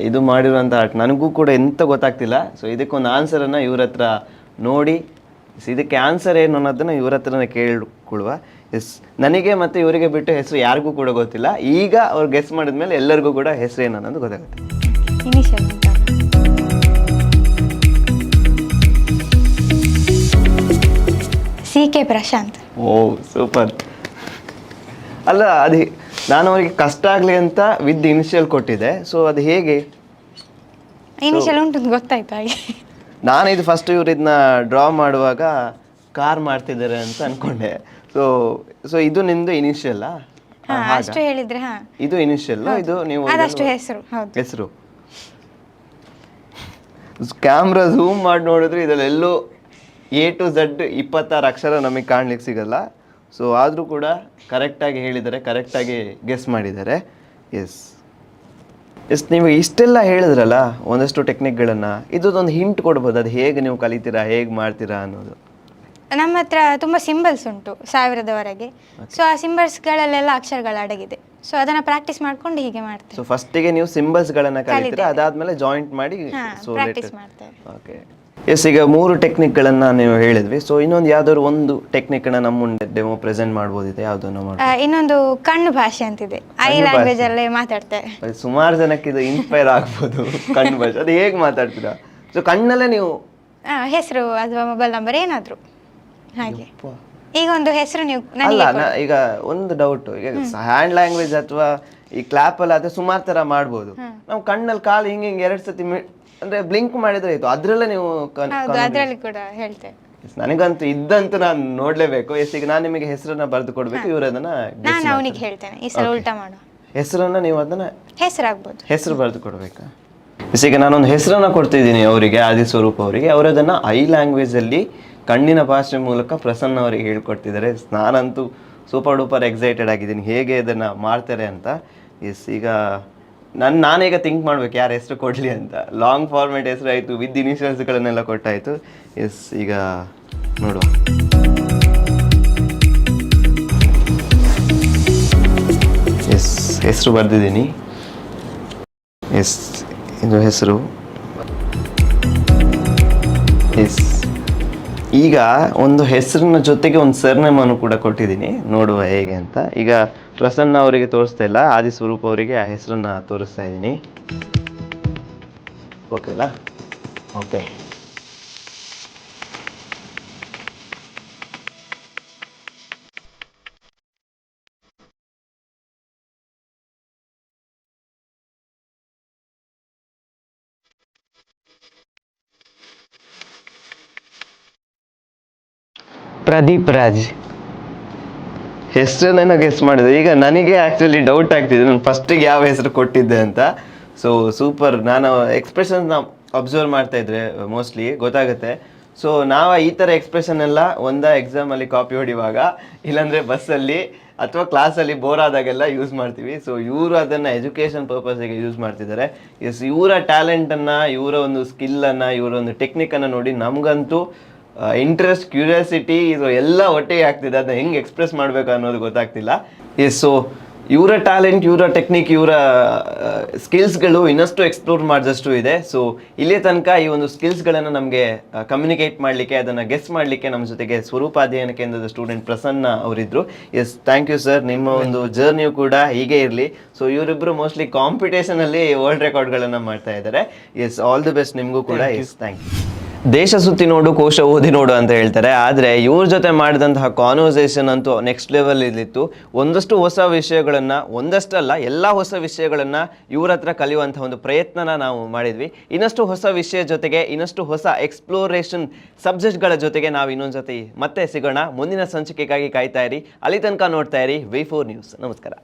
ಇದು ಮಾಡಿರುವಂಥ ಆರ್ಟ್ ನನಗೂ ಕೂಡ ಎಂತ ಗೊತ್ತಾಗ್ತಿಲ್ಲ. ಸೊ ಇದಕ್ಕೊಂದು ಆನ್ಸರನ್ನು ಇವ್ರ ಹತ್ರ ನೋಡಿ, ಇದಕ್ಕೆ ಆನ್ಸರ್ ಏನು ಅನ್ನೋದನ್ನು ಇವ್ರ ಹತ್ರನೇ ಕೇಳಿಕೊಳ್ಳುವ. ಎಸ್, ನನಗೆ ಮತ್ತು ಇವರಿಗೆ ಬಿಟ್ಟು ಹೆಸರು ಯಾರಿಗೂ ಕೂಡ ಗೊತ್ತಿಲ್ಲ. ಈಗ ಅವ್ರು ಗೆಸ್ ಮಾಡಿದ್ಮೇಲೆ ಎಲ್ಲರಿಗೂ ಕೂಡ ಹೆಸರು ಏನು ಅನ್ನೋದು ಗೊತ್ತಾಗುತ್ತೆ. Initial CK Prashant. Oh super. ಅಲ್ಲ, ಅದು ನಾನು ಅವರಿಗೆ ಕಷ್ಟ ಆಗಲಿ ಅಂತ ವಿತ್ ಇನಿಷಿಯಲ್ ಕೊಟ್ಟಿದ್ದೆ. ಸೊ ಅದು ಹೇಗೆ ಇನಿಷಿಯಲ್ ಉಂಟು ಅಂತ ಗೊತ್ತಾಯ್ತು ಹಾಗೆ. ನಾನು ಇದು ಫಸ್ಟ್ ಇವ್ರು ಇದನ್ನ ಡ್ರಾ ಮಾಡುವಾಗ ಕಾರ್ ಮಾಡ್ತಿದ್ದಾರೆ ಅಂತ ಅನ್ಕೊಂಡೆ. ಸೊ ಸೊ ಇದು ನಿಮ್ದು ಇನಿಷಿಯಲ್? ಅಷ್ಟು ಹೇಳಿದ್ರೆ ಹಾ, ಇದು ಇನಿಷಿಯಲ್, ಇದು ನೀವು ಅದಷ್ಟು ಹೆಸರು. ಹೌದು, ಹೆಸರು. ಕ್ಯಾಮ್ರಾ ಝೂಮ್ ಮಾಡಿ ನೋಡಿದ್ರೆ ಇದರಲ್ಲೆಲ್ಲೋ A to Z 26 ಅಕ್ಷರ ನಮಗೆ ಕಾಣ್ಲಿಕ್ಕೆ ಸಿಗಲ್ಲ. ಸೊ ಆದರೂ ಕೂಡ ಕರೆಕ್ಟಾಗಿ ಹೇಳಿದ್ದಾರೆ, ಕರೆಕ್ಟಾಗಿ ಗೆಸ್ ಮಾಡಿದ್ದಾರೆ. ಎಸ್ ಎಸ್, ನೀವು ಇಷ್ಟೆಲ್ಲ ಹೇಳಿದ್ರಲ್ಲ ಒಂದಷ್ಟು ಟೆಕ್ನಿಕ್ಗಳನ್ನು, ಇದೊಂದು ಹಿಂಟ್ ಕೊಡ್ಬೋದು, ಅದು ಹೇಗೆ ನೀವು ಕಲಿತೀರಾ, ಹೇಗೆ ಮಾಡ್ತೀರಾ ಅನ್ನೋದು? ನಮ್ಮ ಹತ್ರ ತುಂಬ ಸಿಂಬಲ್ಸ್ ಉಂಟು 1000ದವರೆಗೆ. ಸೊ ಆ ಸಿಂಬಲ್ಸ್ಗಳಲ್ಲೆಲ್ಲ ಅಕ್ಷರಗಳು ಅಡಗಿದೆ. ಸೊ ಅದನ್ನು ಪ್ರಾಕ್ಟೀಸ್ ಮಾಡ್ಕೊಂಡು ಹೀಗೆ ಮಾಡ್ತೇವೆ. ಸೊ ಫಸ್ಟಿಗೆ ನೀವು ಸಿಂಬಲ್ಸ್ಗಳನ್ನು ಕಲಿತೀರಾ, ಅದಾದಮೇಲೆ ಜಾಯಿಂಟ್ ಮಾಡಿ ಪ್ರಾಕ್ಟೀಸ್ ಮಾಡ್ತೇವೆ. ಓಕೆ. ಎಸ್, ಈಗ 3 ಟೆಕ್ನಿಕ್ಗಳನ್ನು ನೀವು ಹೇಳಿದ್ವಿ. ಸೊ ಇನ್ನೊಂದು ಯಾವ್ದಾದ್ರು ಒಂದು ಟೆಕ್ನಿಕ್ನ ನಮ್ಮ ಮುಂದೆ ಡೆಮೋ ಪ್ರೆಸೆಂಟ್ ಮಾಡ್ಬೋದಿದೆ? ಯಾವುದನ್ನು ಮಾಡಿ? ಇನ್ನೊಂದು ಕಣ್ಣು ಭಾಷೆ ಅಂತಿದೆ, ಐ ಲ್ಯಾಂಗ್ವೇಜ್ ಅಲ್ಲೇ ಮಾತಾಡ್ತೇವೆ. ಸುಮಾರು ಜನಕ್ಕೆ ಇದು ಇನ್ಸ್ಪೈರ್ ಆಗ್ಬೋದು. ಕಣ್ಣು ಭಾಷೆ ಅದು ಹೇಗೆ ಮಾತಾಡ್ತೀರಾ? ಸೊ ಕಣ್ಣಲ್ಲೇ ನೀವು ಹೆಸರು ಅಥವಾ ಮೊಬೈಲ್ ನಂಬರ್ ಏನಾದರೂ ಹಾಗೆ. ಈಗ ಒಂದು ಹೆಸರು ನೀವು ಅಲ್ಲ, ಈಗ ಒಂದು ಡೌಟ್, ಈಗ ಹ್ಯಾಂಡ್ ಲ್ಯಾಂಗ್ವೇಜ್ ಅಥವಾ ಈ ಕ್ಲಾಪ್ ಅಲ್ಲಿ ಅದೇ ಸುಮಾರು ತರ ಮಾಡ್ಬೋದು. ನಾವು ಕಣ್ಣಲ್ಲಿ ಕಾಲು ಹಿಂಗೆ 2 ಸತಿ ಅಂದ್ರೆ ಬ್ಲಿಂಕ್ ಮಾಡಿದ್ರೆ ಆಯ್ತು, ಅದ್ರಲ್ಲೇ ನೀವು ಅದರಲ್ಲಿ ಕೂಡ ಹೇಳ್ತೇವೆ. ನನಗಂತೂ ಇದ್ದಂತೂ ನಾನು ನೋಡ್ಲೇಬೇಕು. ಎಸ್, ಈಗ ನಾನು ನಿಮಗೆ ಹೆಸರನ್ನ ಬರೆದು ಕೊಡ್ಬೇಕು, ಇವರು ಅದನ್ನ ನಾನು ಅವನಿಗೆ ಹೇಳ್ತೇನೆ. ಈ ಸಲ ಉಲ್ಟಾ ಮಾಡು, ಹೆಸರನ್ನ ನೀವು ಅದನ್ನ ಹೆಸರಾಗ್ಬೋದು, ಹೆಸರು ಬರೆದು ಕೊಡ್ಬೇಕಾ? ಎಸ್, ಈಗ ನಾನೊಂದು ಹೆಸರನ್ನ ಕೊಡ್ತಿದ್ದೀನಿ ಅವರಿಗೆ, ಆದಿಸ್ವರೂಪ್ ಅವರಿಗೆ. ಅವರದನ್ನ ಐ ಲ್ಯಾಂಗ್ವೇಜ್ ಅಲ್ಲಿ ಕಣ್ಣಿನ ಭಾಷೆ ಮೂಲಕ ಪ್ರಸನ್ನ ಅವರಿಗೆ ಹೇಳ್ಕೊಡ್ತಿದ್ದಾರೆ. ನಾನಂತೂ ಸೂಪರ್ ಡೂಪರ್ ಎಕ್ಸೈಟೆಡ್ ಆಗಿದ್ದೀನಿ ಹೇಗೆ ಇದನ್ನು ಮಾಡ್ತಾರೆ ಅಂತ. ಎಸ್, ಈಗ ನಾನೀಗ ಥಿಂಕ್ ಮಾಡ್ಬೇಕು ಯಾರು ಹೆಸರು ಕೊಡಲಿ ಅಂತ. ಲಾಂಗ್ ಫಾರ್ಮೇಟ್ ಹೆಸರು ಆಯಿತು, ವಿತ್ ಇನಿಷಿಯಲ್ಸ್ಗಳನ್ನೆಲ್ಲ ಕೊಟ್ಟಾಯಿತು. ಎಸ್, ಈಗ ನೋಡುವ. ಎಸ್, ಹೆಸರು ಬರೆದಿದ್ದೀನಿ. ಎಸ್, ಇದು ಹೆಸರು. ಎಸ್, ಈಗ ಒಂದು ಹೆಸರಿನ ಜೊತೆಗೆ ಒಂದು ಸರ್ನೇಮನ್ನು ಕೂಡ ಕೊಟ್ಟಿದ್ದೀನಿ, ನೋಡುವ ಹೇಗೆ ಅಂತ. ಈಗ ಪ್ರಸನ್ನ ಅವರಿಗೆ ತೋರಿಸ್ತಾ ಇಲ್ಲ, ಆದಿಸ್ವರೂಪ್ ಅವರಿಗೆ ಆ ಹೆಸರನ್ನ ತೋರಿಸ್ತಾ ಇದ್ದೀನಿ. ಓಕೆ ಅಲ್ಲ? ಓಕೆ. ಪ್ರದೀಪ್ ರಾಜ್ ಹೆಸರನ್ನ ಗೆಸ್ ಮಾಡಿದೆ. ಈಗ ನನಗೆ ಆ್ಯಕ್ಚುಲಿ ಡೌಟ್ ಆಗ್ತಿದೆ, ನಾನು ಫಸ್ಟಿಗೆ ಯಾವ ಹೆಸರು ಕೊಟ್ಟಿದ್ದೆ ಅಂತ. So super. ನಾನು ಎಕ್ಸ್ಪ್ರೆಷನ್ನ ಅಬ್ಸರ್ವ್ ಮಾಡ್ತಾ ಇದ್ರೆ ಮೋಸ್ಟ್ಲಿ ಗೊತ್ತಾಗುತ್ತೆ. ಸೊ ನಾವು ಈ ಥರ ಎಕ್ಸ್ಪ್ರೆಷನ್ ಎಲ್ಲ ಎಕ್ಸಾಮಲ್ಲಿ ಕಾಪಿ ಹೊಡಿವಾಗ, ಇಲ್ಲಾಂದರೆ ಬಸ್ಸಲ್ಲಿ ಅಥವಾ ಕ್ಲಾಸಲ್ಲಿ ಬೋರ್ ಆದಾಗೆಲ್ಲ ಯೂಸ್ ಮಾಡ್ತೀವಿ. ಸೊ ಇವರು ಅದನ್ನು ಎಜುಕೇಷನ್ ಪರ್ಪಸ್ಸಿಗೆ ಯೂಸ್ ಮಾಡ್ತಿದ್ದಾರೆ. ಎಸ್, ಇವರ ಟ್ಯಾಲೆಂಟನ್ನು, ಇವರ ಒಂದು ಸ್ಕಿಲ್ಲನ್ನು, ಇವರ ಒಂದು ಟೆಕ್ನಿಕನ್ನು ನೋಡಿ ನಮಗಂತೂ ಇಂಟ್ರೆಸ್ಟ್, ಕ್ಯೂರಿಯಾಸಿಟಿ ಇದು ಎಲ್ಲ ಒಟ್ಟಿಗೆ ಆಗ್ತಿದೆ. ಅದನ್ನ ಹೆಂಗೆ ಎಕ್ಸ್ಪ್ರೆಸ್ ಮಾಡಬೇಕು ಅನ್ನೋದು ಗೊತ್ತಾಗ್ತಿಲ್ಲ. ಎಸ್, ಸೊ ಇವರ ಟ್ಯಾಲೆಂಟ್, ಇವರ ಟೆಕ್ನಿಕ್, ಇವರ ಸ್ಕಿಲ್ಸ್ಗಳು ಇನ್ನಷ್ಟು ಎಕ್ಸ್ಪ್ಲೋರ್ ಮಾಡಿದಷ್ಟು ಇದೆ. ಸೊ ಇಲ್ಲಿ ತನಕ ಈ ಒಂದು ಸ್ಕಿಲ್ಸ್ಗಳನ್ನು ನಮಗೆ ಕಮ್ಯುನಿಕೇಟ್ ಮಾಡಲಿಕ್ಕೆ, ಅದನ್ನು ಗೆಸ್ ಮಾಡಲಿಕ್ಕೆ ನಮ್ಮ ಜೊತೆಗೆ ಸ್ವರೂಪ ಅಧ್ಯಯನ ಕೇಂದ್ರದ ಸ್ಟೂಡೆಂಟ್ ಪ್ರಸನ್ನ ಅವರಿದ್ದರು. Yes, thank you sir. ನಿಮ್ಮ ಒಂದು ಜರ್ನಿಯು ಕೂಡ ಹೀಗೆ ಇರಲಿ. ಸೊ ಇವರಿಬ್ಬರು ಮೋಸ್ಟ್ಲಿ ಕಾಂಪಿಟೇಷನಲ್ಲಿ ವರ್ಲ್ಡ್ ರೆಕಾರ್ಡ್ಗಳನ್ನು ಮಾಡ್ತಾ ಇದ್ದಾರೆ. ಎಸ್, ಆಲ್ ದಿ ಬೆಸ್ಟ್ ನಿಮಗೂ ಕೂಡ. Yes, thank you. ದೇಶ ಸುತ್ತಿ ನೋಡು, ಕೋಶ ಓದಿ ನೋಡು ಅಂತ ಹೇಳ್ತಾರೆ. ಆದರೆ ಇವ್ರ ಜೊತೆ ಮಾಡಿದಂತಹ ಕಾನ್ವರ್ಸೇಷನ್ ಅಂತೂ ನೆಕ್ಸ್ಟ್ ಲೆವೆಲ್ ಇಲ್ಲಿತ್ತು. ಒಂದಷ್ಟು ಹೊಸ ವಿಷಯಗಳನ್ನು, ಒಂದಷ್ಟಲ್ಲ ಎಲ್ಲ ಹೊಸ ವಿಷಯಗಳನ್ನು ಇವ್ರ ಹತ್ರ ಕಲಿಯುವಂಥ ಒಂದು ಪ್ರಯತ್ನನ ನಾವು ಮಾಡಿದ್ವಿ. ಇನ್ನಷ್ಟು ಹೊಸ ವಿಷಯ ಜೊತೆಗೆ, ಇನ್ನಷ್ಟು ಹೊಸ ಎಕ್ಸ್ಪ್ಲೋರೇಷನ್ ಸಬ್ಜೆಕ್ಟ್ಗಳ ಜೊತೆಗೆ ನಾವು ಇನ್ನೊಂದು ಜೊತೆ ಮತ್ತೆ ಸಿಗೋಣ. ಮುಂದಿನ ಸಂಚಿಕೆಗಾಗಿ ಕಾಯ್ತಾ ಇರಿ. ಅಲ್ಲಿ ತನಕ ನೋಡ್ತಾ ಇರಿ V4 ನ್ಯೂಸ್. ನಮಸ್ಕಾರ.